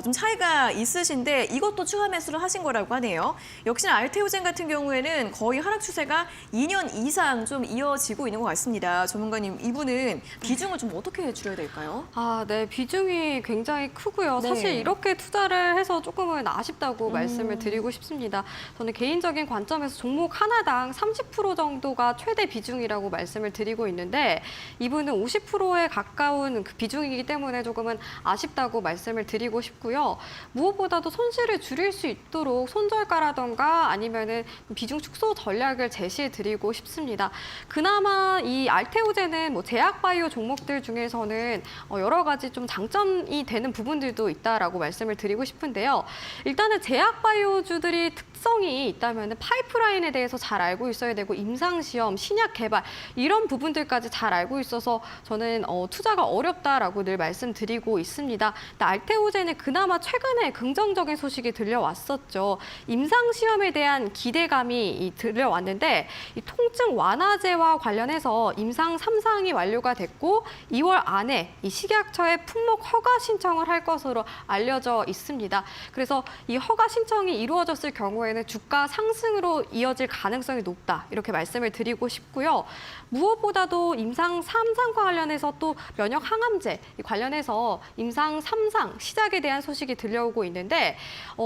좀 차이가 있으신데 이것도 추가 매수를 하신 거라고 하네요. 역시나 알테오젠 같은 경우에는 거의 하락 추세가 2년 이상 좀 이어지고 있는 것 같습니다. 전문가님, 이분은 비중을 좀 어떻게 줄여야 될까요? 네, 비중이 굉장히 크고요. 네. 사실 이렇게 투자를 해서 조금은 아쉽다고 말씀을 드리고 싶습니다. 저는 개인적인 관점에서 종목 하나당 30% 정도가 최대 비중이라고 말씀을 드리고 있는데 이분은 50%에 가까운 그 비중이기 때문에 조금은 아쉽다고 말씀을 드리고 싶고요. 무엇보다도 손실을 줄일 수 있도록 손절가라던가 아니면은 비중 축소 전략을 제시해 드리고 싶습니다. 그나마 이 알테오젠은 뭐 제약바이오 종목들 중에서는 여러 가지 좀 장점이 되는 부분들도 있다라고 말씀을 드리고 싶은데요. 일단은 제약바이오주들이 특성이 있다면 파이프라인에 대해서 잘 알고 있어야 되고 임상시험, 신약 개발 이런 부분들까지 잘 알고 있어서 저는 투자가 어렵다라고 늘 말씀드리고 있습니다. 근데 알테오젠은 그나마 최근에 긍정적인 소식이 들려왔었죠. 임상시험에 대한 기대감이 들려왔는데 이 통증 완화제와 관련해서 임상 3상이 완료가 됐고 2월 안에 이 식약처에 품목 허가 신청을 할 것으로 알려져 있습니다. 그래서 이 허가 신청이 이루어졌을 경우에는 주가 상승으로 이어질 가능성이 높다. 이렇게 말씀을 드리고 싶고요. 무엇보다도 임상 3상과 관련해서 또 면역 항암제 관련해서 임상 3상 시작에 대한 소식이 들려오고 있는데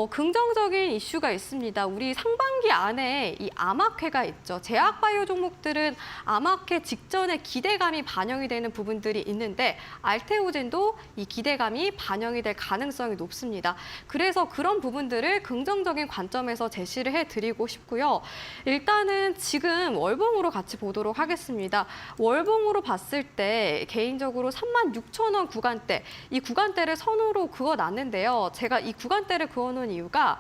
긍정적인 이슈가 있습니다. 우리 상반기 안에 이 암학회가 있죠. 제약바이오 종목들은 암학회 직전에 기대감이 반영이 되는 부분들이 있는데 알테오젠도 이 기대감이 반영이 될 가능성이 높습니다. 그래서 그런 부분들을 긍정적인 관점에서 제시를 해드리고 싶고요. 일단은 지금 월봉으로 같이 보도록 하겠습니다. 월봉으로 봤을 때 개인적으로 36,000원 구간대, 이 구간대를 선으로 그어놨는데요. 제가 이 구간대를 그어놓은 이유가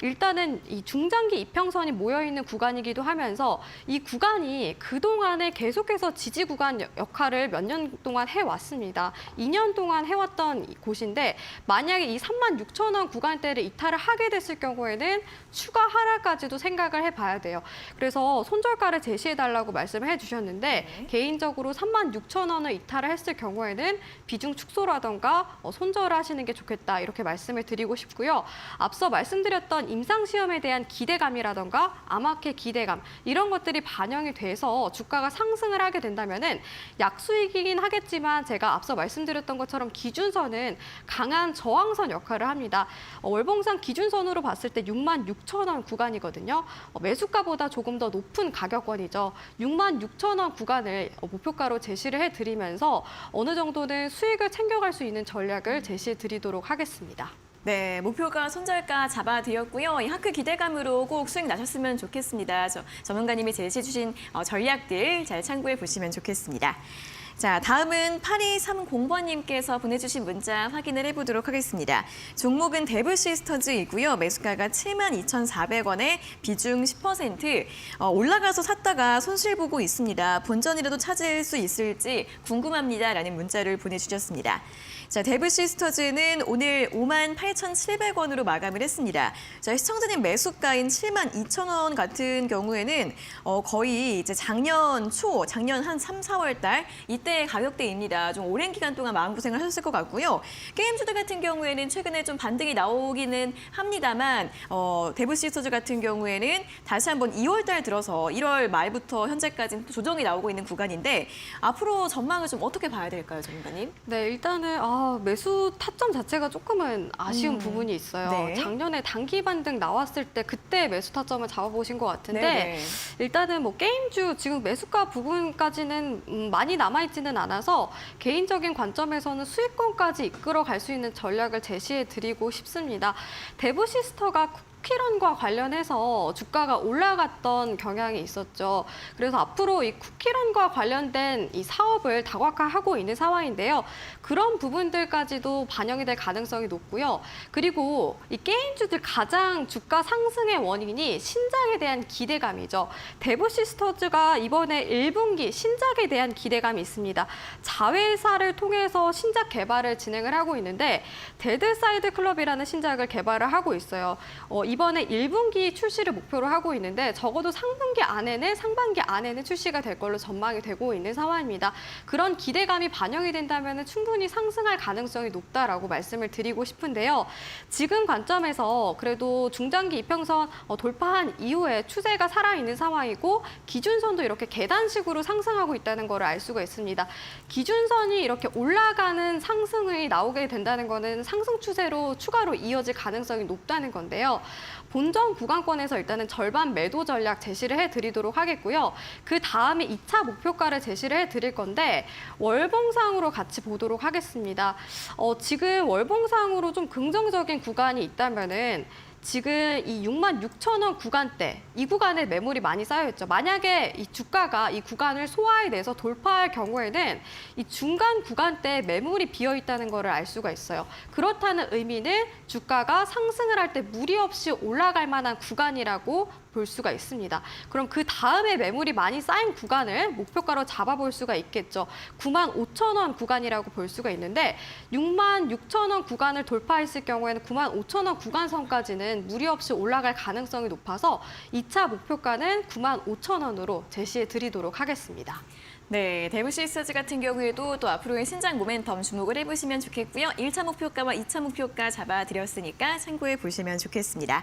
일단은 이 중장기 이평선이 모여있는 구간이기도 하면서 이 구간이 그동안에 계속해서 지지 구간 역할을 몇 년 동안 해왔습니다. 2년 동안 해왔던 곳인데 만약에 이 36,000원 구간대를 이탈을 하게 됐을 경우에는 추가 하락까지도 생각을 해봐야 돼요. 그래서 손절가를 제시해달라고 말씀을 해주셨는데 네. 개인적으로 36,000원을 이탈을 했을 경우에는 비중 축소라던가 손절을 하시는 게 좋겠다 이렇게 말씀을 드리고 싶고요. 앞서 말씀드렸던 임상시험에 대한 기대감이라던가 암학회 기대감 이런 것들이 반영이 돼서 주가가 상승을 하게 된다면은 약수익이긴 하겠지만 제가 앞서 말씀드렸던 것처럼 기준선은 강한 저항선 역할을 합니다. 월봉상 기준선으로 봤을 때 66,000원 구간이거든요. 매수가보다 조금 더 높은 가격권이죠. 66,000원 구간을 목표가로 제시를 해드리면서 어느 정도는 수익을 챙겨갈 수 있는 전략을 제시해드리도록 하겠습니다. 네, 목표가 손절가 잡아드렸고요. 이 하크 기대감으로 꼭 수익 나셨으면 좋겠습니다. 전문가님이 제시해 주신 전략들 잘 참고해 보시면 좋겠습니다. 자, 다음은 8230번님께서 보내주신 문자 확인을 해보도록 하겠습니다. 종목은 데브시스터즈이고요. 매수가가 72,400원에 비중 10%. 올라가서 샀다가 손실 보고 있습니다. 본전이라도 찾을 수 있을지 궁금합니다. 라는 문자를 보내주셨습니다. 자, 데브시스터즈는 오늘 58,700원으로 마감을 했습니다. 자, 시청자님 매수가인 72,000원 같은 경우에는 거의 이제 작년 한 3, 4월 달 이때 가격대입니다. 좀 오랜 기간 동안 마음고생을 하셨을 것 같고요. 게임주들 같은 경우에는 최근에 좀 반등이 나오기는 합니다만 데브시스터즈 같은 경우에는 다시 한번 2월 달 들어서 1월 말부터 현재까지 조정이 나오고 있는 구간인데 앞으로 전망을 좀 어떻게 봐야 될까요, 전문가님? 네, 일단은 매수 타점 자체가 조금은 아쉬운 부분이 있어요. 네. 작년에 단기 반등 나왔을 때 그때 매수 타점을 잡아보신 것 같은데 네네. 일단은 뭐 게임주 지금 매수가 부분까지는 많이 남아있지는 않아서 개인적인 관점에서는 수익권까지 이끌어 갈 수 있는 전략을 제시해 드리고 싶습니다. 데브시스터가 쿠키런과 관련해서 주가가 올라갔던 경향이 있었죠. 그래서 앞으로 이 쿠키런과 관련된 이 사업을 다각화하고 있는 상황인데요. 그런 부분들까지도 반영이 될 가능성이 높고요. 그리고 이 게임주들 가장 주가 상승의 원인이 신작에 대한 기대감이죠. 데브시스터즈가 이번에 1분기 신작에 대한 기대감이 있습니다. 자회사를 통해서 신작 개발을 진행을 하고 있는데 데드사이드 클럽이라는 신작을 개발을 하고 있어요. 이번에 1분기 출시를 목표로 하고 있는데 적어도 상반기 안에는 출시가 될 걸로 전망이 되고 있는 상황입니다. 그런 기대감이 반영이 된다면 충분히 상승할 가능성이 높다라고 말씀을 드리고 싶은데요. 지금 관점에서 그래도 중장기 이평선 돌파한 이후에 추세가 살아있는 상황이고 기준선도 이렇게 계단식으로 상승하고 있다는 걸 알 수가 있습니다. 기준선이 이렇게 올라가는 상승이 나오게 된다는 거는 상승 추세로 추가로 이어질 가능성이 높다는 건데요. 본전 구간권에서 일단은 절반 매도 전략 제시를 해드리도록 하겠고요. 그 다음에 2차 목표가를 제시를 해드릴 건데 월봉상으로 같이 보도록 하겠습니다. 지금 월봉상으로 좀 긍정적인 구간이 있다면은 지금 이 66,000원 구간대, 이 구간에 매물이 많이 쌓여있죠. 만약에 이 주가가 이 구간을 소화해내서 돌파할 경우에는 이 중간 구간대에 매물이 비어있다는 것을 알 수가 있어요. 그렇다는 의미는 주가가 상승을 할 때 무리 없이 올라갈 만한 구간이라고 볼 수가 있습니다. 그럼 그 다음에 매물이 많이 쌓인 구간을 목표가로 잡아볼 수가 있겠죠. 95,000원 구간이라고 볼 수가 있는데 66,000원 구간을 돌파했을 경우에는 95,000원 구간선까지는 무리 없이 올라갈 가능성이 높아서 2차 목표가는 95,000원으로 제시해 드리도록 하겠습니다. 네, 데브시스터즈 같은 경우에도 또 앞으로의 신작 모멘텀 주목을 해보시면 좋겠고요. 1차 목표가와 2차 목표가 잡아드렸으니까 참고해 보시면 좋겠습니다.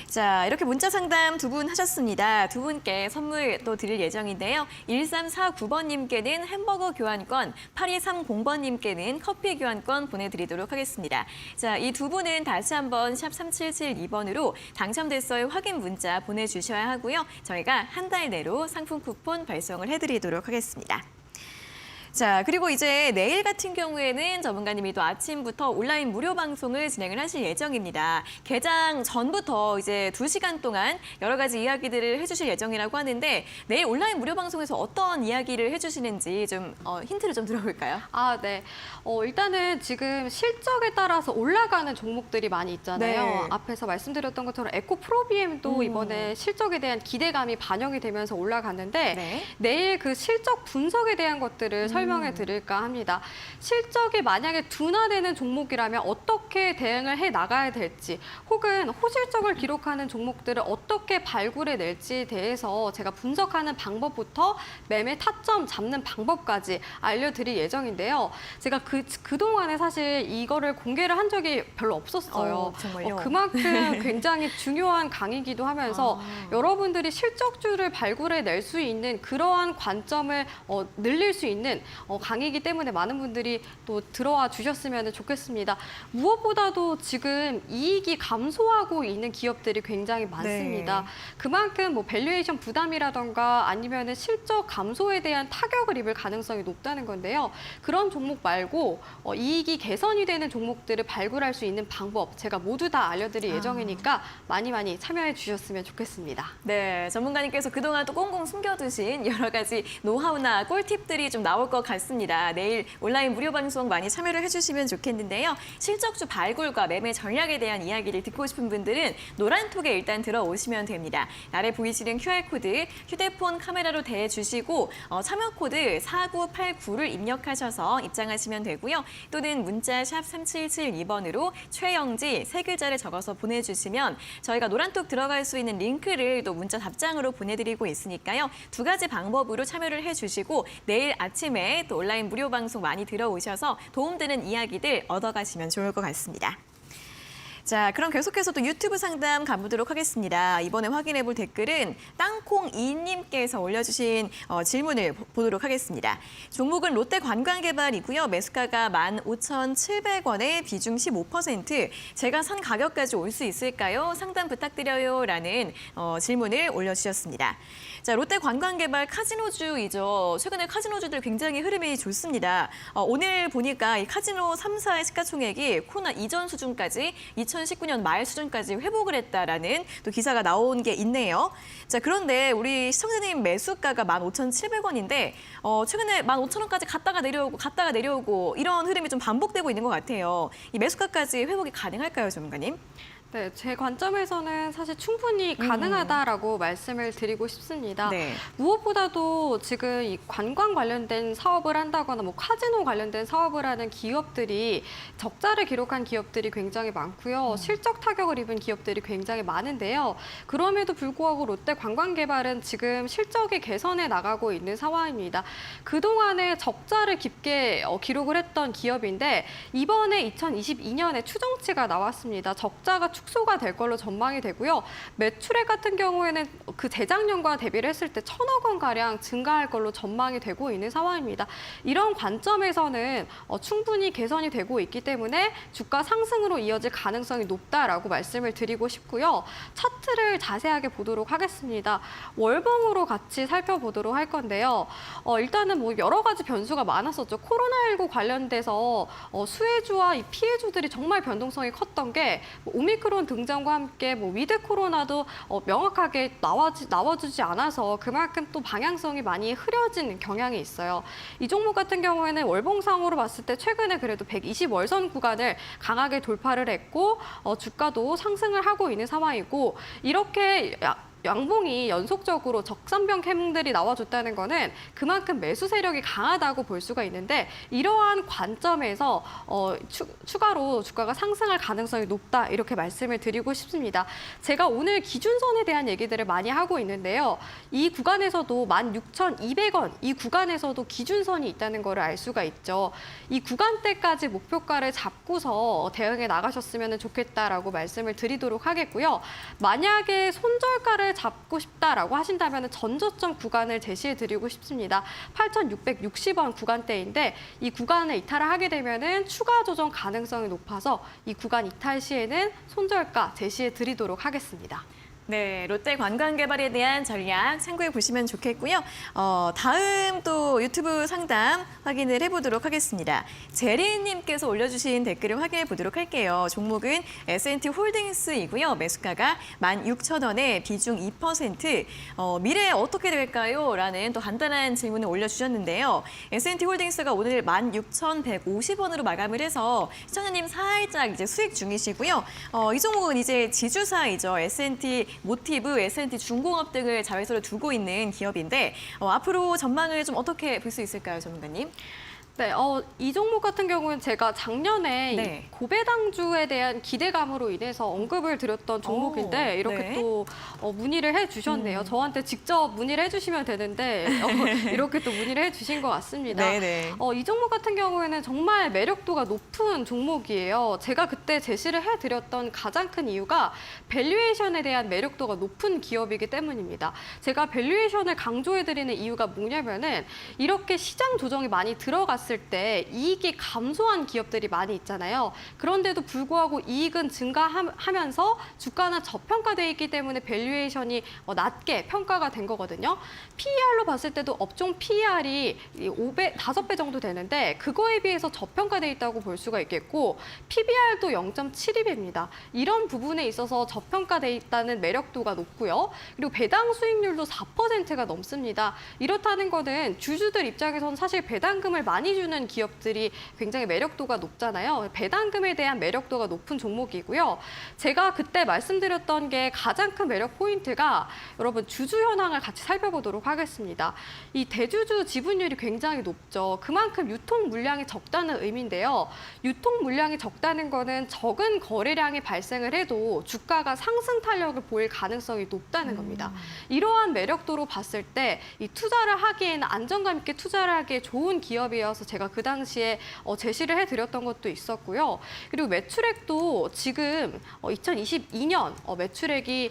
자, 이렇게 문자 상담 두 분 하셨습니다. 두 분께 선물 또 드릴 예정인데요. 1349번님께는 햄버거 교환권, 8230번님께는 커피 교환권 보내드리도록 하겠습니다. 자, 이 두 분은 다시 한번 샵 3772번으로 당첨됐어요 확인 문자 보내주셔야 하고요. 저희가 한 달 내로 상품 쿠폰 발송을 해드리도록 하겠습니다. 자, 그리고 이제 내일 같은 경우에는 전문가님이 또 아침부터 온라인 무료 방송을 진행을 하실 예정입니다. 개장 전부터 이제 2시간 동안 여러 가지 이야기들을 해주실 예정이라고 하는데 내일 온라인 무료 방송에서 어떤 이야기를 해주시는지 좀 힌트를 좀 들어볼까요? 아, 네. 일단은 지금 실적에 따라서 올라가는 종목들이 많이 있잖아요. 네. 앞에서 말씀드렸던 것처럼 에코프로비엠도 이번에 실적에 대한 기대감이 반영이 되면서 올라갔는데 네. 내일 그 실적 분석에 대한 것들을 설명해 드릴까 합니다. 실적이 만약에 둔화되는 종목이라면 어떻게 대응을 해 나가야 될지 혹은 호실적을 기록하는 종목들을 어떻게 발굴해 낼지에 대해서 제가 분석하는 방법부터 매매 타점 잡는 방법까지 알려드릴 예정인데요. 제가 그동안에 사실 이거를 공개를 한 적이 별로 없었어요. 정말요? 그만큼 굉장히 중요한 강의이기도 하면서 여러분들이 실적주를 발굴해 낼 수 있는 그러한 관점을 늘릴 수 있는 강의이기 때문에 많은 분들이 또 들어와 주셨으면 좋겠습니다. 무엇보다도 지금 이익이 감소하고 있는 기업들이 굉장히 많습니다. 네. 그만큼 뭐 밸류에이션 부담이라던가 아니면은 실적 감소에 대한 타격을 입을 가능성이 높다는 건데요. 그런 종목 말고 이익이 개선이 되는 종목들을 발굴할 수 있는 방법 제가 모두 다 알려드릴 예정이니까 많이 참여해 주셨으면 좋겠습니다. 네, 전문가님께서 그동안 또 꽁꽁 숨겨두신 여러 가지 노하우나 꿀팁들이 좀 나올 것 같습니다. 내일 온라인 무료 방송 많이 참여를 해주시면 좋겠는데요. 실적주 발굴과 매매 전략에 대한 이야기를 듣고 싶은 분들은 노란톡에 일단 들어오시면 됩니다. 아래 보이시는 QR코드 휴대폰 카메라로 대주시고 참여 코드 4989를 입력하셔서 입장하시면 되고요. 또는 문자 샵 3772번으로 최영지 3글자를 적어서 보내주시면 저희가 노란톡 들어갈 수 있는 링크를 또 문자 답장으로 보내드리고 있으니까요. 두 가지 방법으로 참여를 해주시고 내일 아침에 또 온라인 무료 방송 많이 들어오셔서 도움되는 이야기들 얻어가시면 좋을 것 같습니다. 자, 그럼 계속해서 또 유튜브 상담 가보도록 하겠습니다. 이번에 확인해볼 댓글은 땅콩이님께서 올려주신 질문을 보도록 하겠습니다. 종목은 롯데관광개발이고요. 매수가가 15,700원에 비중 15%. 제가 산 가격까지 올 수 있을까요? 상담 부탁드려요. 라는 질문을 올려주셨습니다. 자, 롯데관광개발 카지노주이죠. 최근에 카지노주들 굉장히 흐름이 좋습니다. 오늘 보니까 이 카지노 3사의 시가총액이 코로나 이전 수준까지 2019년 말 수준까지 회복을 했다라는 또 기사가 나온 게 있네요. 자, 그런데 우리 시청자님 매수가가 15,700원인데 최근에 15,000원까지 갔다가 내려오고 이런 흐름이 좀 반복되고 있는 것 같아요. 이 매수가까지 회복이 가능할까요, 전문가님? 네, 제 관점에서는 사실 충분히 가능하다라고 말씀을 드리고 싶습니다. 네. 무엇보다도 지금 이 관광 관련된 사업을 한다거나 뭐 카지노 관련된 사업을 하는 기업들이 적자를 기록한 기업들이 굉장히 많고요. 실적 타격을 입은 기업들이 굉장히 많은데요. 그럼에도 불구하고 롯데관광개발은 지금 실적이 개선해 나가고 있는 상황입니다. 그동안에 적자를 깊게 기록을 했던 기업인데 이번에 2022년에 추정치가 나왔습니다. 적자가 축소가 될 걸로 전망이 되고요. 매출액 같은 경우에는 그 재작년과 대비를 했을 때 1,000억 원 가량 증가할 걸로 전망이 되고 있는 상황입니다. 이런 관점에서는 충분히 개선이 되고 있기 때문에 주가 상승으로 이어질 가능성이 높다라고 말씀을 드리고 싶고요. 차트를 자세하게 보도록 하겠습니다. 월봉으로 같이 살펴보도록 할 건데요. 일단은 뭐 여러 가지 변수가 많았었죠. 코로나19 관련돼서 수혜주와 이 피해주들이 정말 변동성이 컸던 게 오미크론 등장과 함께 뭐 위드 코로나도 명확하게 나와주지 않아서 그만큼 또 방향성이 많이 흐려진 경향이 있어요. 이 종목 같은 경우에는 월봉상으로 봤을 때 최근에 그래도 120월선 구간을 강하게 돌파를 했고 주가도 상승을 하고 있는 상황이고 이렇게 양봉이 연속적으로 적산병 캠들이 나와줬다는 거는 그만큼 매수 세력이 강하다고 볼 수가 있는데 이러한 관점에서 추가로 주가가 상승할 가능성이 높다 이렇게 말씀을 드리고 싶습니다. 제가 오늘 기준선에 대한 얘기들을 많이 하고 있는데요. 이 구간에서도 16,200원 이 구간에서도 기준선이 있다는 걸 알 수가 있죠. 이 구간대까지 목표가를 잡고서 대응해 나가셨으면 좋겠다라고 말씀을 드리도록 하겠고요. 만약에 손절가를 잡고 싶다라고 하신다면 전저점 구간을 제시해 드리고 싶습니다. 8,660원 구간대인데 이 구간을 이탈을 하게 되면 추가 조정 가능성이 높아서 이 구간 이탈 시에는 손절가 제시해 드리도록 하겠습니다. 네, 롯데관광개발에 대한 전략 참고해 보시면 좋겠고요. 다음 또 유튜브 상담 확인을 해보도록 하겠습니다. 제리님께서 올려주신 댓글을 확인해 보도록 할게요. 종목은 S&T 홀딩스이고요. 매수가가 16,000원에 비중 2%. 미래 어떻게 될까요? 라는 또 간단한 질문을 올려주셨는데요. S&T 홀딩스가 오늘 16,150원으로 마감을 해서 시청자님 살짝 이제 수익 중이시고요. 이 종목은 이제 지주사이죠. S&T 모티브, S&T 중공업 등을 자회사로 두고 있는 기업인데 앞으로 전망을 좀 어떻게 볼 수 있을까요, 전문가님? 네, 이 종목 같은 경우는 제가 작년에 네. 이 고배당주에 대한 기대감으로 인해서 언급을 드렸던 종목인데 이렇게 네. 또 문의를 해주셨네요. 저한테 직접 문의를 해주시면 되는데 이렇게 또 문의를 해주신 것 같습니다. 네네. 이 종목 같은 경우에는 정말 매력도가 높은 종목이에요. 제가 그때 제시를 해드렸던 가장 큰 이유가 밸류에이션에 대한 매력도가 높은 기업이기 때문입니다. 제가 밸류에이션을 강조해드리는 이유가 뭐냐면은 이렇게 시장 조정이 많이 들어갔을 때 이익이 감소한 기업들이 많이 있잖아요. 그런데도 불구하고 이익은 증가하면서 주가는 저평가돼 있기 때문에 밸류에이션이 낮게 평가가 된 거거든요. PER로 봤을 때도 업종 PER이 5배 정도 되는데 그거에 비해서 저평가돼 있다고 볼 수가 있겠고 PBR도 0.72배입니다. 이런 부분에 있어서 저평가돼 있다는 매력도가 높고요. 그리고 배당 수익률도 4%가 넘습니다. 이렇다는 거는 주주들 입장에서는 사실 배당금을 많이 주는 기업들이 굉장히 매력도가 높잖아요. 배당금에 대한 매력도가 높은 종목이고요. 제가 그때 말씀드렸던 게 가장 큰 매력 포인트가 여러분 주주 현황을 같이 살펴보도록 하겠습니다. 이 대주주 지분율이 굉장히 높죠. 그만큼 유통 물량이 적다는 의미인데요. 유통 물량이 적다는 거는 적은 거래량이 발생을 해도 주가가 상승 탄력을 보일 가능성이 높다는 겁니다. 이러한 매력도로 봤을 때 이 투자를 하기에는 안정감 있게 투자를 하기에 좋은 기업이어서 제가 그 당시에 제시를 해드렸던 것도 있었고요. 그리고 매출액도 지금 2022년 매출액이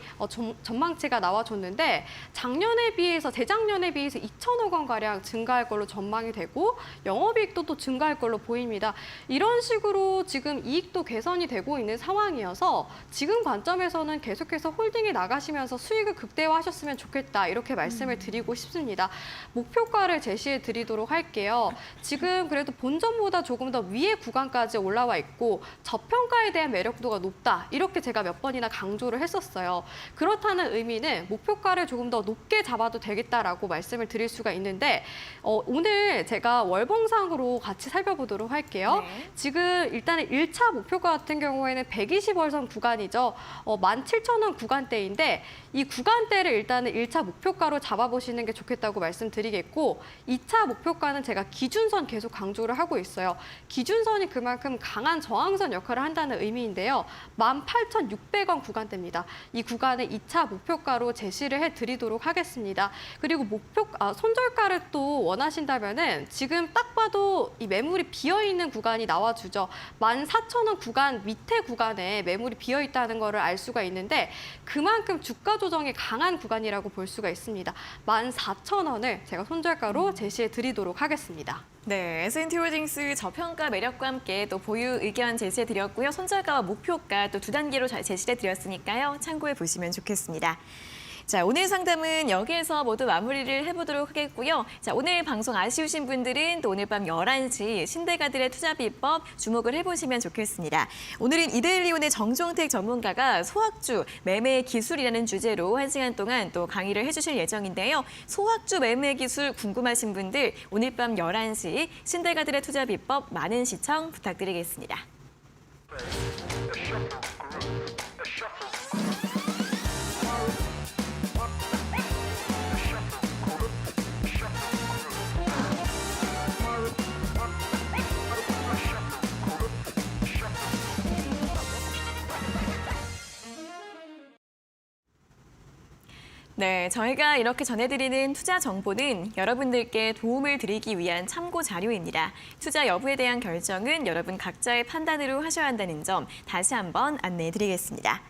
전망치가 나와줬는데 작년에 비해서 재작년에 비해서 2,000억 원 가량 증가할 걸로 전망이 되고 영업이익도 또 증가할 걸로 보입니다. 이런 식으로 지금 이익도 개선이 되고 있는 상황이어서 지금 관점에서는 계속해서 홀딩에 나가시면서 수익을 극대화하셨으면 좋겠다 이렇게 말씀을 드리고 싶습니다. 목표가를 제시해 드리도록 할게요. 지금 지금 그래도 본전보다 조금 더 위의 구간까지 올라와 있고 저평가에 대한 매력도가 높다. 이렇게 제가 몇 번이나 강조를 했었어요. 그렇다는 의미는 목표가를 조금 더 높게 잡아도 되겠다라고 말씀을 드릴 수가 있는데 오늘 제가 월봉상으로 같이 살펴보도록 할게요. 네. 지금 일단은 1차 목표가 같은 경우에는 120월선 구간이죠. 17,000원 구간대인데 이 구간대를 일단은 1차 목표가로 잡아보시는 게 좋겠다고 말씀드리겠고 2차 목표가는 제가 기준선 계속 강조를 하고 있어요. 기준선이 그만큼 강한 저항선 역할을 한다는 의미인데요. 18,600원 구간대입니다. 이 구간을 2차 목표가로 제시를 해드리도록 하겠습니다. 그리고 손절가를 또 원하신다면은 지금 딱 봐도 이 매물이 비어있는 구간이 나와주죠. 14,000원 구간 밑에 구간에 매물이 비어있다는 거를 알 수가 있는데 그만큼 주가 조정이 강한 구간이라고 볼 수가 있습니다. 14,000원을 제가 손절가로 제시해 드리도록 하겠습니다. 네, S&T홀딩스 저평가 매력과 함께 또 보유 의견 제시해 드렸고요. 손절가와 목표가 또 두 단계로 제시해 드렸으니까요. 참고해 보시면 좋겠습니다. 자, 오늘 상담은 여기에서 모두 마무리를 해보도록 하겠고요. 자, 오늘 방송 아쉬우신 분들은 또 오늘 밤 11시 신대가들의 투자 비법 주목을 해보시면 좋겠습니다. 오늘은 이데일리온의 정종택 전문가가 소확주 매매 기술이라는 주제로 1시간 동안 또 강의를 해주실 예정인데요. 소확주 매매 기술 궁금하신 분들 오늘 밤 11시 신대가들의 투자 비법 많은 시청 부탁드리겠습니다. 네, 저희가 이렇게 전해드리는 투자 정보는 여러분들께 도움을 드리기 위한 참고 자료입니다. 투자 여부에 대한 결정은 여러분 각자의 판단으로 하셔야 한다는 점 다시 한번 안내해드리겠습니다.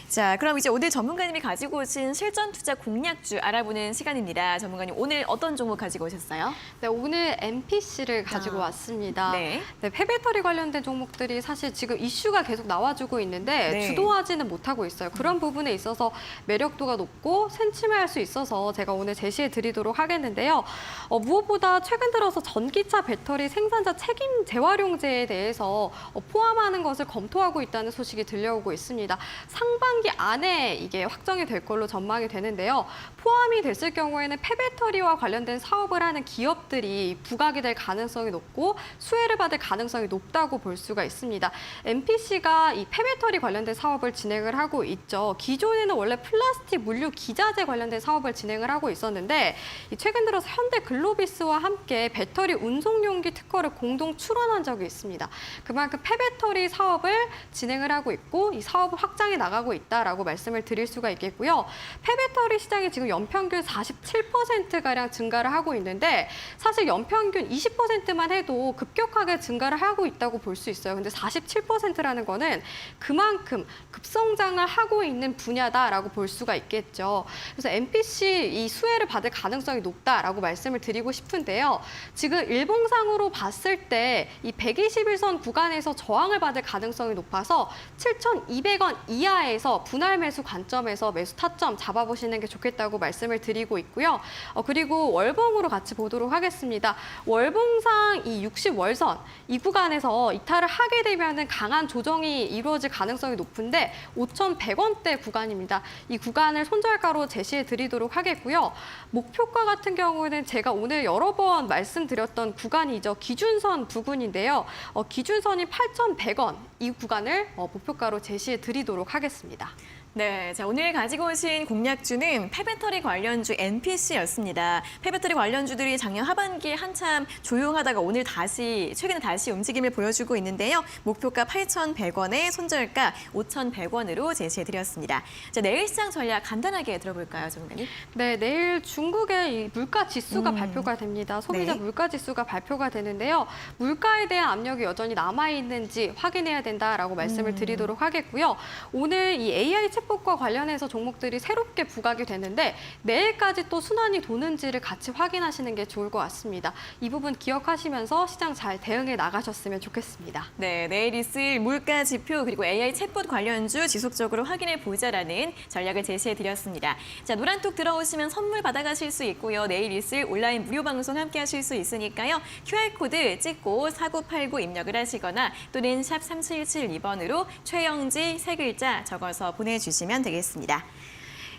자, 그럼 이제 오늘 전문가님이 가지고 오신 실전 투자 공략주 알아보는 시간입니다. 전문가님, 오늘 어떤 종목 가지고 오셨어요? 네, 오늘 MPC를 가지고 왔습니다. 네. 네, 폐배터리 관련된 종목들이 사실 지금 이슈가 계속 나와주고 있는데 네. 주도하지는 못하고 있어요. 그런 부분에 있어서 매력도가 높고 센침할 수 있어서 제가 오늘 제시해 드리도록 하겠는데요. 무엇보다 최근 들어서 전기차 배터리 생산자 책임 재활용제에 대해서 포함하는 것을 검토하고 있다는 소식이 들려오고 있습니다. 상반기 안에 이게 확정이 될 걸로 전망이 되는데요. 포함이 됐을 경우에는 폐배터리와 관련된 사업을 하는 기업들이 부각이 될 가능성이 높고 수혜를 받을 가능성이 높다고 볼 수가 있습니다. MPC가 이 폐배터리 관련된 사업을 진행을 하고 있죠. 기존에는 원래 플라스틱 물류 기자재 관련된 사업을 진행을 하고 있었는데 최근 들어서 현대글로비스와 함께 배터리 운송용기 특허를 공동 출원한 적이 있습니다. 그만큼 폐배터리 사업을 진행을 하고 있고 이 사업을 확장해 나가고 있다라고 말씀을 드릴 수가 있겠고요. 폐배터리 시장이 지금 연평균 47%가량 증가를 하고 있는데 사실 연평균 20%만 해도 급격하게 증가를 하고 있다고 볼 수 있어요. 근데 47%라는 거는 그만큼 급성장을 하고 있는 분야다라고 볼 수가 있겠죠. 그래서 MPC 이 수혜를 받을 가능성이 높다라고 말씀을 드리고 싶은데요. 지금 일봉상으로 봤을 때 이 121선 구간에서 저항을 받을 가능성이 높아서 7,200원 이하에서 분할 매수 관점에서 매수 타점 잡아보시는 게 좋겠다고 말씀을 드리고 있고요. 그리고 월봉으로 같이 보도록 하겠습니다. 월봉상 이 60월선 이 구간에서 이탈을 하게 되면은 강한 조정이 이루어질 가능성이 높은데 5,100원대 구간입니다. 이 구간을 손절가로 제시해 드리도록 하겠고요. 목표가 같은 경우는 제가 오늘 여러 번 말씀드렸던 구간이죠. 기준선 부근인데요. 기준선이 8,100원 이 구간을 목표가로 제시해 드리도록 하겠습니다. 네, 자 오늘 가지고 오신 공략주는 폐배터리 관련주 NPC였습니다. 폐배터리 관련주들이 작년 하반기에 한참 조용하다가 오늘 최근에 다시 움직임을 보여주고 있는데요. 목표가 8,100원에 손절가 5,100원으로 제시해드렸습니다. 자, 내일 시장 전략 간단하게 들어볼까요, 전문가님? 네, 내일 중국의 이 물가 지수가 발표가 됩니다. 소비자 네. 물가 지수가 발표가 되는데요. 물가에 대한 압력이 여전히 남아있는지 확인해야 된다라고 말씀을 드리도록 하겠고요. 오늘 이 AI 챗 챗봇과 관련해서 종목들이 새롭게 부각이 됐는데 내일까지 또 순환이 도는지를 같이 확인하시는 게 좋을 것 같습니다. 이 부분 기억하시면서 시장 잘 대응해 나가셨으면 좋겠습니다. 네, 내일 있을 물가 지표 그리고 AI 챗봇 관련주 지속적으로 확인해 보자라는 전략을 제시해 드렸습니다. 자, 노란톡 들어오시면 선물 받아가실 수 있고요. 내일 있을 온라인 무료 방송 함께 하실 수 있으니까요. QR코드 찍고 4989 입력을 하시거나 또는 샵 3772번으로 최영지 세 글자 적어서 보내주시면 되겠습니다.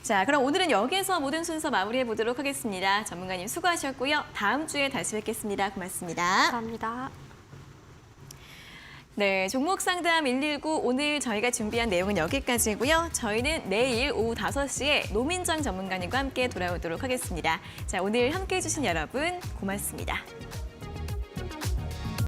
자, 그럼 오늘은 여기에서 모든 순서 마무리해 보도록 하겠습니다. 전문가님 수고하셨고요. 다음 주에 다시 뵙겠습니다. 고맙습니다. 감사합니다. 네, 종목 상담 119 오늘 저희가 준비한 내용은 여기까지고요. 저희는 내일 오후 5시에 노민정 전문가님과 함께 돌아오도록 하겠습니다. 자, 오늘 함께해 주신 여러분 고맙습니다.